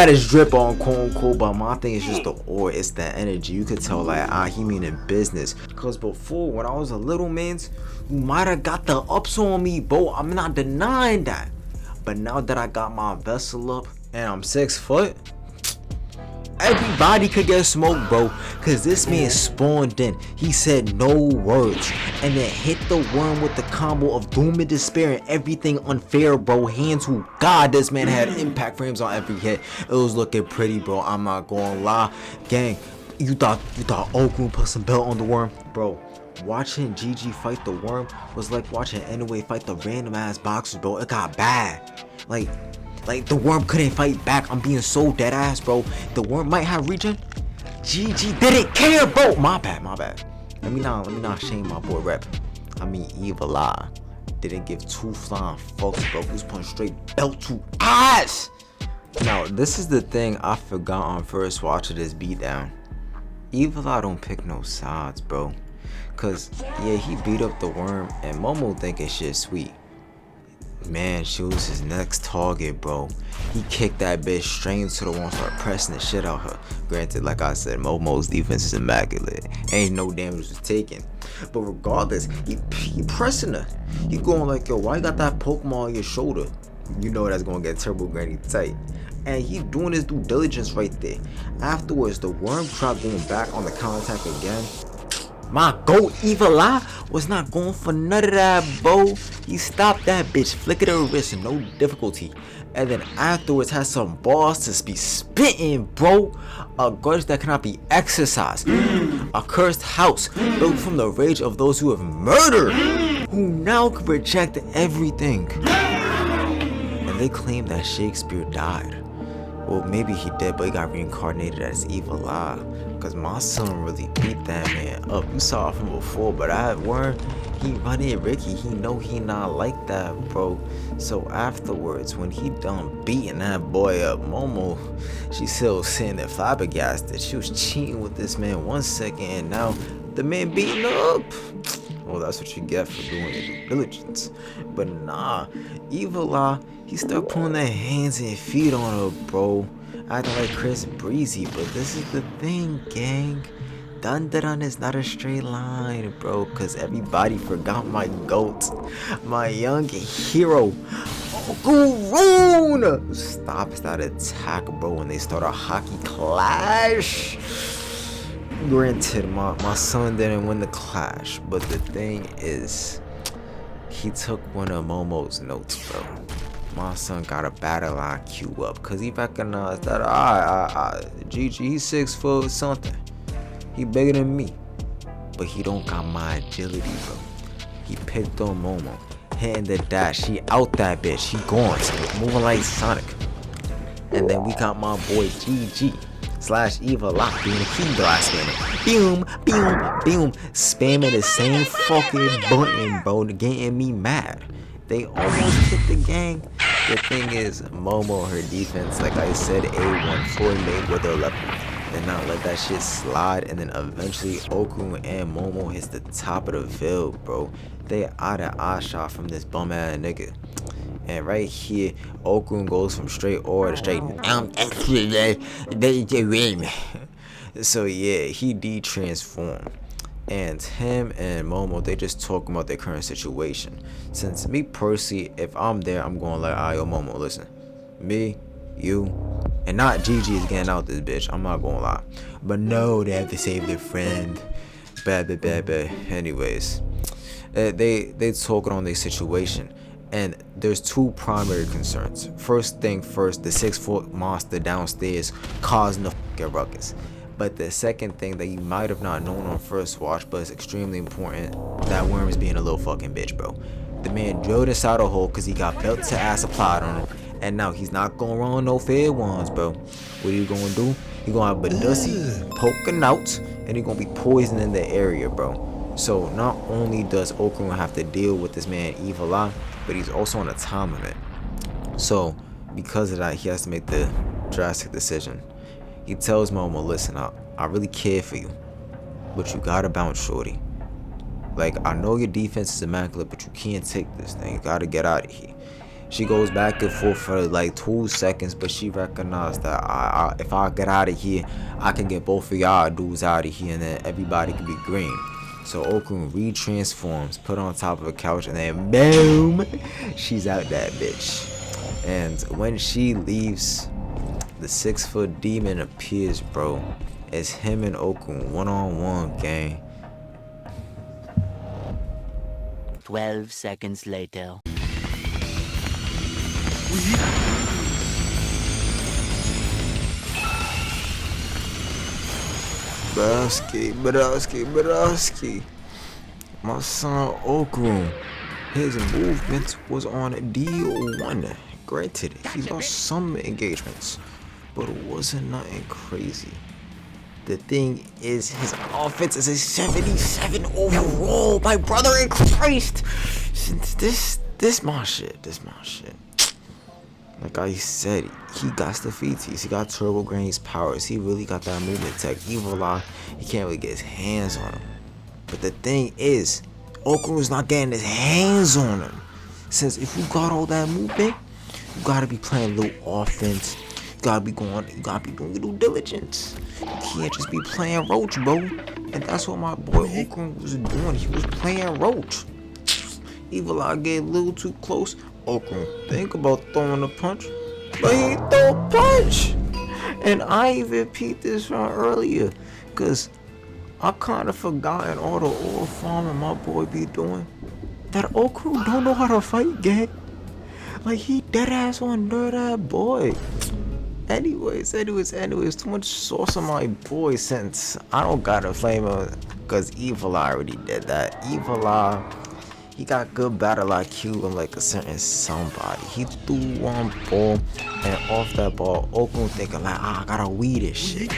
his drip on, quote unquote, but my thing is just the aura, it's the energy. You could tell, like, he meaning business. Cause before, when I was a little mans, you might have got the ups on me, bro. I'm not denying that. But now that I got my vessel up and I'm 6 foot, everybody could get smoked, bro. Cause this man spawned in. He said no words and then hit the worm with the combo of doom and despair and everything unfair, bro. Hands who God, this man had impact frames on every hit. It was looking pretty, bro. I'm not gonna lie, gang. You thought Okun put some belt on the worm, bro. Watching GG fight the worm was like watching Anyway fight the random ass boxers, bro. It got bad. Like the worm couldn't fight back. I'm being so dead ass, bro. The worm might have regen. GG didn't care, bro. My bad. Let me not shame my boy Rep. I mean Evil Eye didn't give 2 flying fucks, bro. He was putting straight belt to ass. Now this is the thing I forgot on first watch of this beatdown. Evil Eye don't pick no sides, bro. Cause yeah, he beat up the worm and Momo thinking shit sweet. Man, she was his next target, bro. He kicked that bitch straight into the wall and started pressing the shit out her. Granted, like I said, Momo's defense is immaculate. Ain't no damage was taken. But regardless, he pressing her. He going like, yo, why you got that Pokemon on your shoulder? You know that's gonna get Turbo Granny tight. And he doing his due diligence right there. Afterwards, the worm tried going back on the counterattack again. My GOAT Evil Eye was not going for none of that, bro. He stopped that bitch, flickered her wrist, no difficulty. And then afterwards had some balls to be spitting, bro. A grudge that cannot be exercised. A cursed house built from the rage of those who have murdered, who now can reject everything. And they claim that Shakespeare died. Well, maybe he did, but he got reincarnated as Evil Eye. Cause my son really beat that man up. You saw it from before, but I weren't. He running Ricky. He know he not like that, bro. So afterwards, when he done beating that boy up, Momo, she still sitting there flabbergasted. She was cheating with this man 1 second, and now the man beating her up. Well, that's what you get for doing your due diligence. But nah, Evil Eye, he started putting their hands and feet on her, bro. Acting like Chris Breezy, but this is the thing, gang. Dandadan is not a straight line, bro, cause everybody forgot my GOAT, my young hero, Gurun. Stops that attack, bro, when they start a hockey clash. Granted, my son didn't win the clash, but the thing is, he took one of Momo's notes, bro. My son got a battle IQ up because he recognized that GG, he's 6 foot something. He bigger than me, but he don't got my agility, bro. He picked on Momo, hitting the dash. He out that bitch. He gone, moving like Sonic. And then we got my boy GG / Evil Eye being a key blast spammer. Boom, spamming the same fucking button, bro, getting me mad. They almost hit the gang. The thing is, Momo, her defense, like I said, A1 for made with her level. Then not let that shit slide, and then eventually Okun and Momo hits the top of the field, bro. They out of eye shot from this bum ass nigga. And right here, Okun goes from straight aura to straight. So yeah, he de-transformed. And him and Momo, they just talk about their current situation. Since me personally, if I'm there, I'm going like, yo, Momo, listen. Me, you, and not GG is getting out this bitch. I'm not gonna lie. But no, they have to save their friend. Bad. Anyways, they talking on their situation. And there's 2 primary concerns. First thing first, the 6 foot monster downstairs causing the fucking ruckus. But the second thing that you might have not known on first watch, but it's extremely important, that worm is being a little fucking bitch, bro. The man drilled inside a hole because he got belt to ass applied on him. And now he's not going to run no fair ones, bro. What are you going to do? You're going to have Badussi poking out, and you're going to be poisoning the area, bro. So not only does Okun have to deal with this man Evil Eye, but he's also on a time limit. So because of that, he has to make the drastic decision. He tells Momo, listen, I really care for you, but you gotta bounce, shorty. Like, I know your defense is immaculate, but you can't take this thing. You gotta get out of here. She goes back and forth for like 2 seconds, but she recognized that if I get out of here, I can get both of y'all dudes out of here, and then everybody can be green. So Okun retransforms, put on top of a couch, and then boom, she's out that bitch. And when she leaves, the 6-foot demon appears, bro. It's him and Okun one-on-one, gang. 12 seconds later. Brodowski. My son Okun, his movement was on D1. Granted, he lost some engagements, but it wasn't nothing crazy. The thing is, his offense is a 77 overall, my brother in Christ. Since this my shit. Like I said, he got the featies, he got Turbo Grain's powers, he really got that movement tech. Evil Eye, he can't really get his hands on him. But the thing is, Okun is not getting his hands on him. Since if you got all that movement, you gotta be playing little offense. You gotta be doing your due diligence. You can't just be playing roach, bro. And that's what my boy Okun was doing. He was playing roach. Evil Eye get a little too close. Okun think about throwing a punch, but he throw a punch. And I even peeped this from earlier, cause I kind of forgotten all the oil farming my boy be doing. That Okun don't know how to fight, gang. Like, he dead ass on that boy. Anyways, too much sauce on my boy, since I don't gotta flame him, cause Evil Eye already did that. Evil Eye, he got good battle IQ and like a certain somebody. He threw one ball, and off that ball, Okun thinking like, I gotta weed this shit.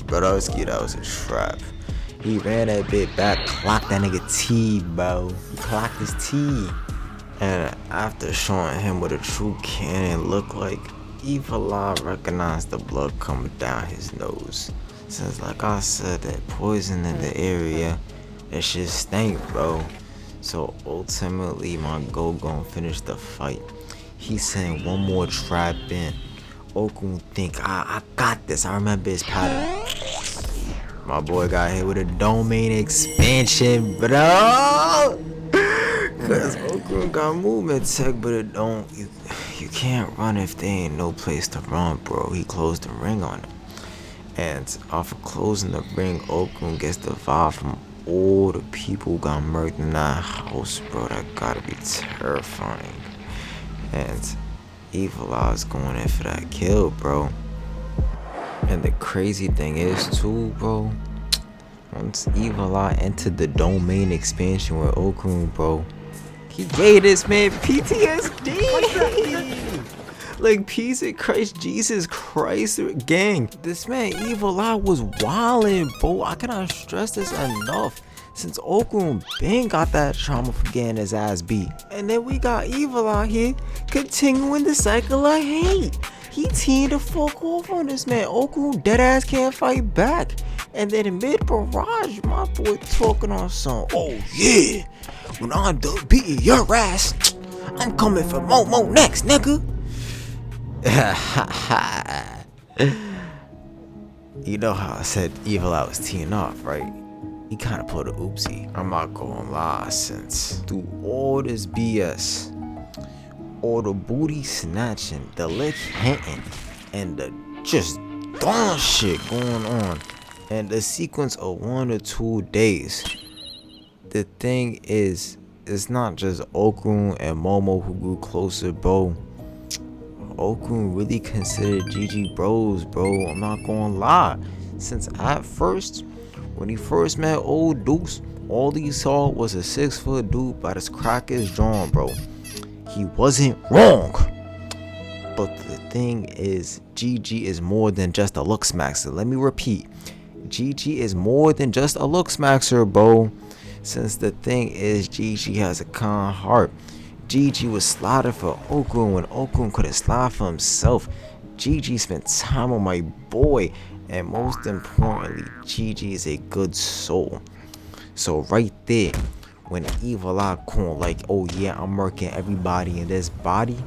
Brodowski, that was a trap. He ran that bit back, clocked that nigga T, bro. He clocked his T. And after showing him what a true cannon looked like, Evil Eye recognized the blood coming down his nose. Since like I said, that poison in the area, that shit stank, bro. So ultimately, my Go gon' finish the fight. He sent one more trap in. Okun think, I got this. I remember his pattern. My boy got hit with a domain expansion, bro. Cause Okun got movement tech, but it don't. You can't run if there ain't no place to run, bro. He closed the ring on him. And off of closing the ring, Okun gets the vibe from all the people who got murdered in that house, bro. That gotta be terrifying. And Evil Eye's going in for that kill, bro. And the crazy thing is too, bro, once Evil Eye entered the domain expansion with Okun, bro, he gave this man PTSD. Like, piece of Christ, Jesus Christ, gang. This man Evil Eye was wildin', bro. I cannot stress this enough. Since Okun been got that trauma from getting his ass beat. And then we got Evil Eye here continuing the cycle of hate. He teamed the fuck off on this man. Okun deadass can't fight back. And then in mid-barrage, my boy talking on some, oh yeah, when I'm done beating your ass, I'm coming for Momo next, nigga. You know how I said Evil Eye was teeing off, right? He kind of pulled a oopsie. I'm not gonna lie, since through all this BS, all the booty snatching, the lick hitting, and the just dumb shit going on, and the sequence of 1 or 2 days, the thing is, it's not just Okun and Momo who grew closer, bro. Okun really considered GG bros, bro. I'm not gonna lie. Since at first, when he first met old Deuce, all he saw was a 6-foot dude by his crackers drawn, bro. He wasn't wrong. But the thing is, GG is more than just a looks maxer. Let me repeat. GG is more than just a looks maxer, bro. Since the thing is, GG has a kind heart. Gigi was sliding for Okun when Okun couldn't slide for himself. Gigi spent time on my boy, and most importantly, Gigi is a good soul. So right there, when Evil Eye called like, oh yeah, I'm murking everybody in this body,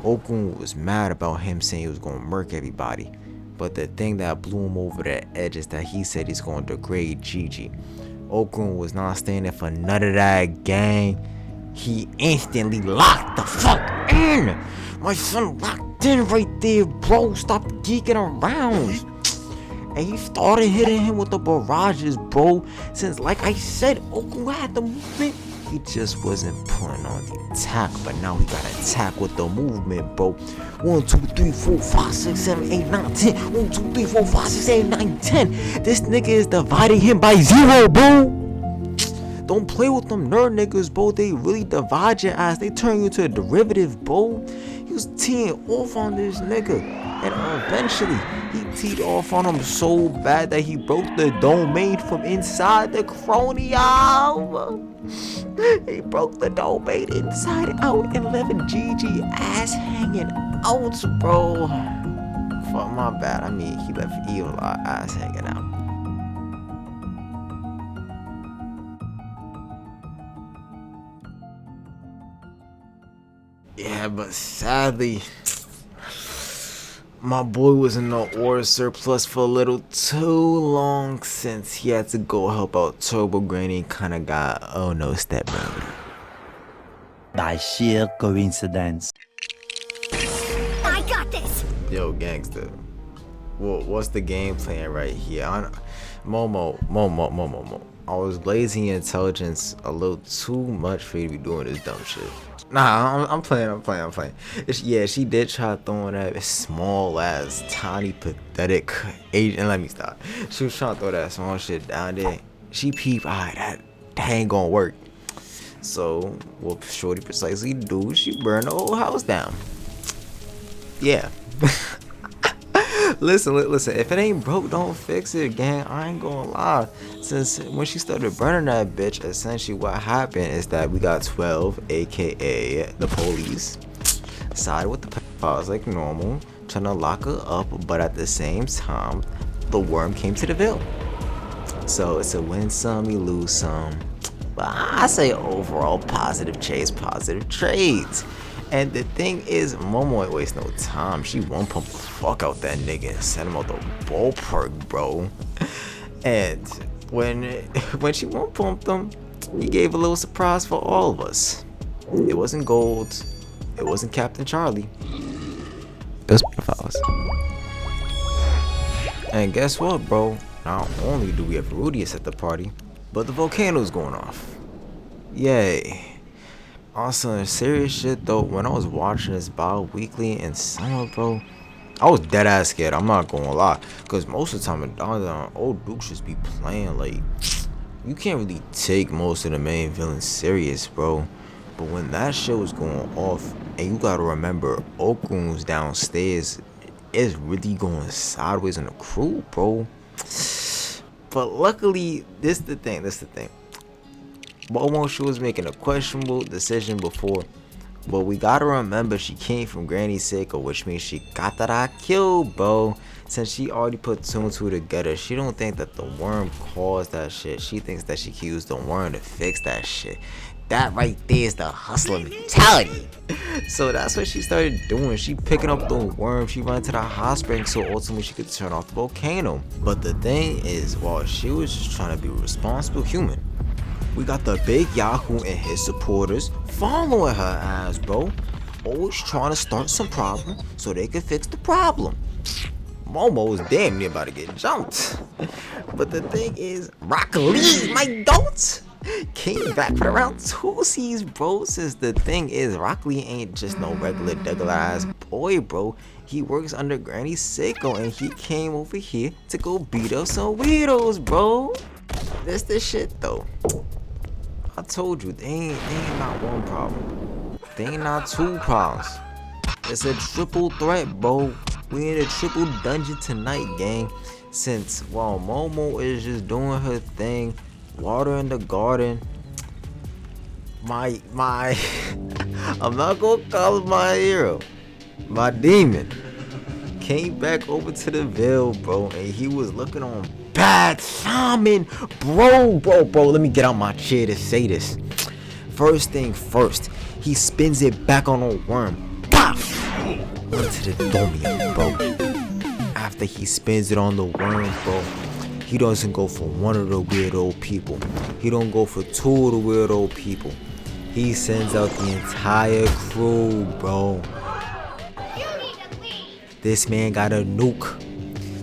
Okun was mad about him saying he was gonna murk everybody. But the thing that blew him over the edge is that he said he's gonna degrade Gigi. Okun was not standing for none of that, gang. He instantly locked the fuck in. My son locked in right there, bro. Stop geeking around. And he started hitting him with the barrages, bro. Since, like I said, Okun had the movement. He just wasn't putting on the attack. But now he got to attack with the movement, bro. 1, 2, 3, 4, 5, 6, 7, 8, 9, 10. 1, 2, 3, 4, 5, 6, 8, 9, 10. This nigga is dividing him by 0, bro. Don't play with them nerd niggas, bro. They really divide your ass. They turn you into a derivative, bro. He was teeing off on this nigga. And eventually, he teed off on him so bad that he broke the domain from inside the cranium. He broke the domain inside out and left Gigi ass hanging out, bro. Fuck, my bad. I mean, he left Evil Eye ass hanging out. Yeah, but sadly, my boy was in the ore surplus for a little too long since he had to go help out Turbo Granny and kinda got, oh no, stepbrother. By sheer coincidence. I got this! Yo, gangster. Well, what's the game plan right here? Momo. I was lazy intelligence a little too much for you to be doing this dumb shit. Nah, I'm playing. Yeah, she did try throwing that small ass, tiny, pathetic agent. Let me stop. She was trying to throw that small shit down there. She peeped, alright, that ain't gonna work. So, what Shorty precisely do? She burned the whole house down. Yeah. Listen, if it ain't broke, don't fix it, gang. I ain't gonna lie. Since when she started burning that bitch, essentially what happened is that we got 12, aka the police, sided with the pedophiles like normal, trying to lock her up, but at the same time, the worm came to the Ville. So it's a win some, you lose some. But I say overall positive chase, positive trades. And the thing is, Momo ain't waste no time. She one pump the fuck out that nigga and sent him out the ballpark, bro. And when she one pumped him, he gave a little surprise for all of us. It wasn't gold. It wasn't Captain Charlie. It was pedophiles. And guess what, bro? Not only do we have Rudius at the party, but the volcano's going off. Yay. Also, serious shit though, when I was watching this bi-weekly in summer, bro, I was dead ass scared. I'm not gonna lie, cause most of the time in Dandadan, old Dukes just be playing like, you can't really take most of the main villains serious, bro. But when that shit was going off, and you gotta remember, Okun's downstairs is really going sideways in the crew, bro. But luckily, this the thing. Momo, she was making a questionable decision before, but we gotta remember she came from Granny Seiko, which means she got that IQ, bro. Since she already put 2 and 2 together, she don't think that the worm caused that shit. She thinks that she can use the worm to fix that shit. That right there is the hustler mentality. So that's what she started doing. She picking up the worm, she ran to the hot spring so ultimately she could turn off the volcano. But the thing is, while she was just trying to be a responsible human, we got the big Yahoo and his supporters following her ass, bro. Always trying to start some problem so they can fix the problem. Momo was damn near about to get jumped. But the thing is, Rock Lee, my goat, came back for around 2 C's, bro. Since the thing is, Rock Lee ain't just no regular ass boy, bro. He works under Granny Seiko and he came over here to go beat up some weirdos, bro. That's the shit though. I told you, they ain't not one problem. They ain't not 2 problems. It's a triple threat, bro. We in a triple dungeon tonight, gang. Since while Momo is just doing her thing, water in the garden, my I'm not gonna call him my hero. My demon came back over to the Ville, bro, and he was looking on bad Simon, bro. Let me get out my chair to say this. First thing first, he spins it back on a worm. Pop! Onto the domium, bro. After he spins it on the worm, bro, he doesn't go for one of the weird old people. He don't go for two of the weird old people. He sends out the entire crew, bro. This man got a nuke.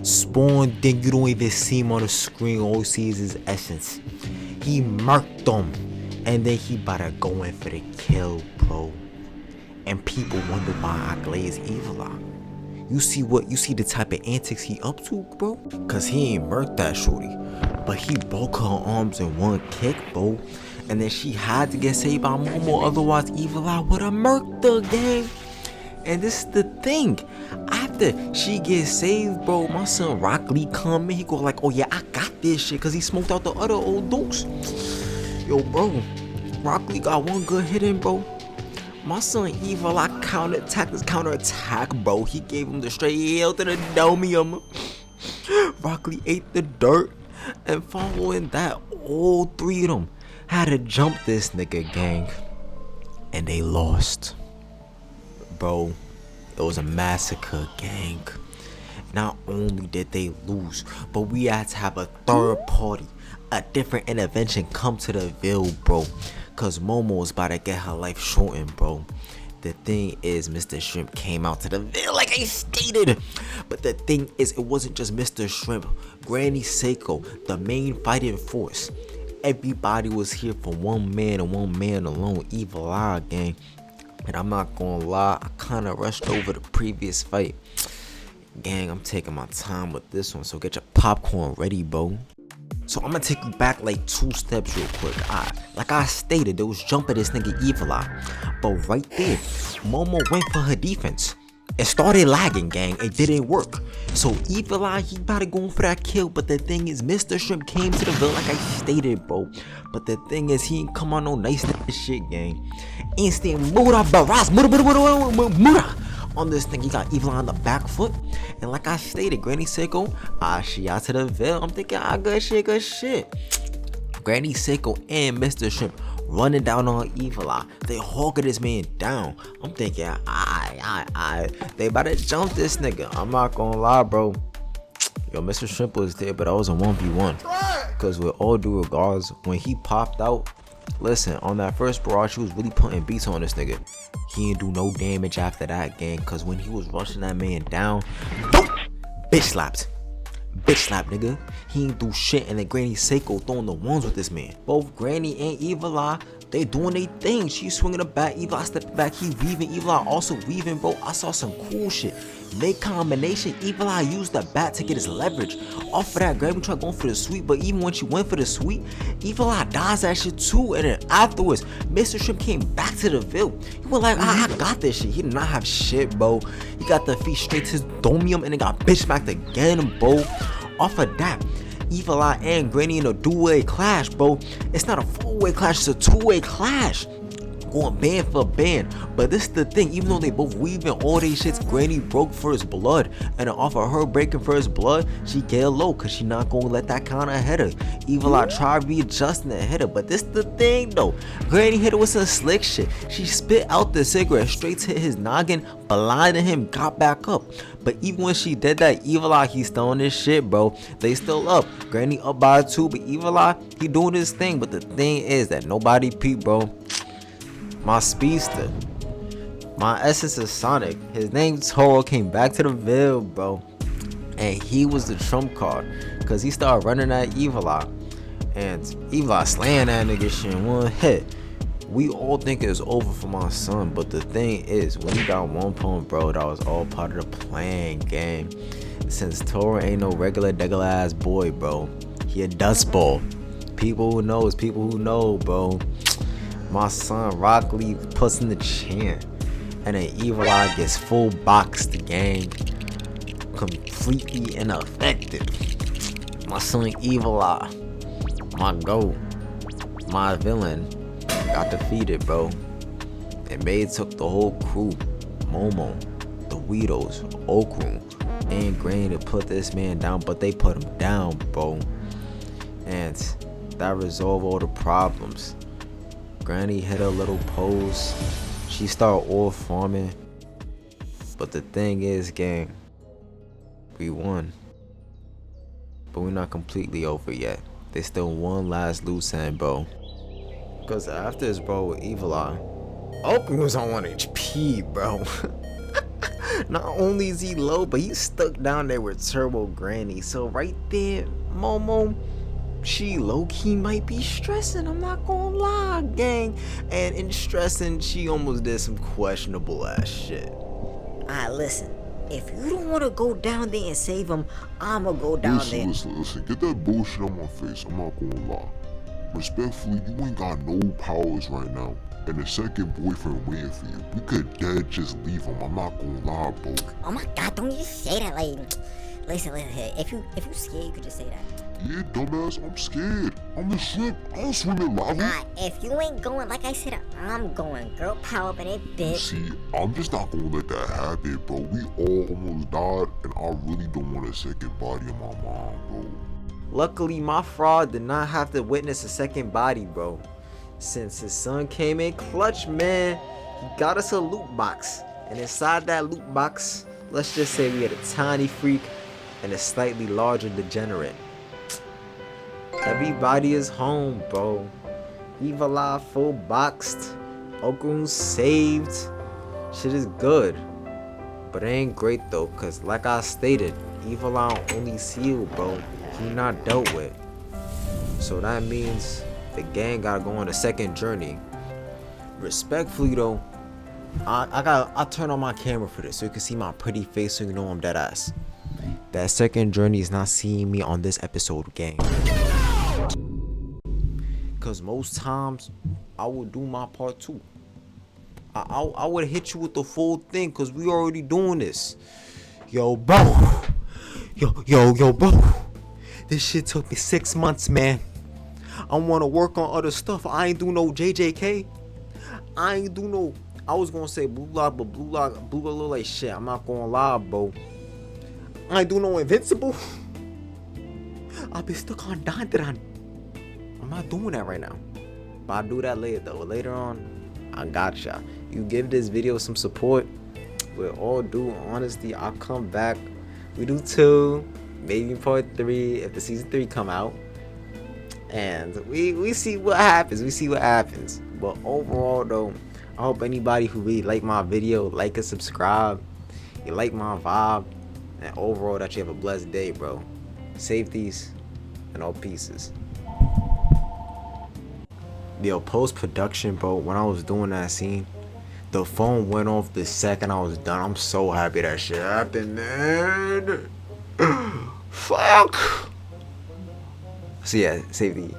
Spawn thing you don't even see him on the screen. All you see is his essence. He murked them. And then he about to go in for the kill, bro. And people wonder why I glaze Evil Eye. You see the type of antics he up to, bro? Cause he ain't murked that shorty. But he broke her arms in one kick, bro. And then she had to get saved by Momo, otherwise Evil Eye would have murked the gang. And this is the thing. After she gets saved, bro, my son Rock Lee come in. He go like, oh yeah, I got this shit. Cause he smoked out the other old dukes. Yo, bro, Rock Lee got one good hit in, bro. My son Evil Eye counterattack, bro. He gave him the straight hail to the domium. Rock Lee ate the dirt. And following that, all three of them had to jump this nigga, gang. And they lost. Bro, it was a massacre, gang. Not only did they lose, but we had to have a third party, a different intervention come to the Ville, bro. Cause Momo was about to get her life shortened, bro. The thing is, Mr. Shrimp came out to the Ville like I stated. But the thing is, it wasn't just Mr. Shrimp. Granny Seiko, the main fighting force. Everybody was here for one man and one man alone. Evil Eye, gang. And I'm not gonna lie, I kinda rushed over the previous fight. Gang, I'm taking my time with this one, so get your popcorn ready, bro. So I'm gonna take you back like 2 steps real quick. Like I stated, there was jump at this nigga Evil Eye. But right there, Momo went for her defense. It started lagging, gang. It didn't work. So Evil Eye, he about to go for that kill. But the thing is, Mr. Shrimp came to the Ville like I stated, bro. But the thing is, he ain't come on no nice shit, gang. Instant Mura Baras, Mura. On this thing, he got Evil Eye on the back foot. And like I stated, Granny Seiko, she out to the Ville. I'm thinking, good shit. Granny Seiko and Mr. Shrimp running down on Evil Eye. They hawking this man down. I'm thinking, they about to jump this nigga. I'm not gonna lie, bro. Yo, Mr. Shrimp was there, but I was a 1v1. Because with all due regards, when he popped out, listen, on that first barrage, he was really putting beats on this nigga. He didn't do no damage after that, gang. Because when he was rushing that man down, boom, bitch slapped, nigga. He ain't do shit. And then Granny Seiko throwing the ones with this man. Both Granny and Evil Eye, they doing their thing. She swinging the bat, Evil Eye stepping back, he weaving, Evil Eye also weaving, bro. I saw some cool shit. Mid combination, Evil Eye used the bat to get his leverage. Off of that, Granny tried going for the sweep, but even when she went for the sweep, Evil Eye dodged that shit too. And then afterwards, Mr. Shrimp came back to the Ville. He was like, I got this shit. He did not have shit, bro. He got the feet straight to his domium and then got bitch smacked again, bro. Off of that, Evil Eye and Granny in a dual-way clash, bro. It's not a 4-way clash, it's a 2-way clash. Going band for band. But this is the thing, even though they both weaving all these shits, Granny broke first blood. And then off of her breaking first blood, she get low because she not gonna let that counter hit her. Evil Eye tried readjusting the hitter. But this is the thing though. Granny hit her with some slick shit. She spit out the cigarette straight to his noggin, blinding him, got back up. But even when she did that, Evil Eye, he's still on this shit, bro. They still up. Granny up by 2, but Evil Eye, he doing his thing. But the thing is that nobody peeped, bro. My speedster, my essence is Sonic. His name Toro came back to the Ville, bro. And he was the trump card. Cause he started running that Evil Eye. And Evil Eye slaying that nigga shit in one hit. We all think it's over for my son. But the thing is, when he got 1 point, bro, that was all part of the plan, gang. Since Toro ain't no regular ass boy, bro. He a dust ball. People who know, bro. My son Rock Lee puts in the chant. And then Evil Eye gets full boxed, gang. Completely ineffective. My son Evil Eye, my goat, my villain, got defeated, bro. And May took the whole crew, Momo, the Weedos, Okru, and Granny to put this man down, but they put him down, bro. And that resolved all the problems. Granny hit a little pose. She started oil farming. But the thing is, gang, we won. But we're not completely over yet. There's still one last loose end, bro. Because after this, bro, with Evil Eye, Okru was on 1 HP, bro. Not only is he low, but he's stuck down there with Turbo Granny. So right there, Momo, she low-key might be stressing. I'm not gonna lie, gang. And in stressing, she almost did some questionable ass shit. Alright, listen. If you don't want to go down there and save him, I'ma go down there. Listen. Get that bullshit on my face. I'm not gonna lie. Respectfully, you ain't got no powers right now. And a second boyfriend waiting for you. We could dead just leave him. I'm not gonna lie, bro. Oh my god, don't you say that. Like, listen. If you scared, you could just say that. Yeah, dumbass, I'm scared. I'm the shrimp. I don't swim in lava. Alright, if you ain't going, like I said, I'm going. Girl power up in it, bitch. See, I'm just not gonna let that happen, bro. We all almost died, and I really don't want a second body of my mom, bro. Luckily, my fraud did not have to witness a second body, bro. Since his son came in clutch, man, he got us a loot box. And inside that loot box, let's just say we had a tiny freak and a slightly larger degenerate. Everybody is home, bro. Evil Eye full boxed. Okru saved. Shit is good. But it ain't great though, cause like I stated, Evil Eye only sealed, bro. He not dealt with. So that means the gang gotta go on a second journey. Respectfully though, I turn on my camera for this so you can see my pretty face so you know I'm dead ass. That second journey is not seeing me on this episode, gang. Cause most times I would do my part too. I would hit you with the full thing cause we already doing this. Yo bro. Yo bro. This shit took me 6 months, man. I wanna work on other stuff. I ain't do no JJK. I was gonna say Blue Lock, but Blue Lock look like shit. I'm not gonna lie, bro. I ain't do no Invincible. I've been stuck on Dandadan. I'm not doing that right now. But I'll do that later though. Later on, I gotcha. You give this video some support. With all due honesty, I'll come back. We do 2, maybe part 3 if the season 3 come out. And we see what happens. But overall though, I hope anybody who really like my video, like and subscribe. You like my vibe. And overall that you have a blessed day, bro. Safeties and all pieces. Yo, post-production, bro, when I was doing that scene, the phone went off the second I was done. I'm so happy that shit happened, man. Fuck. So yeah, safety.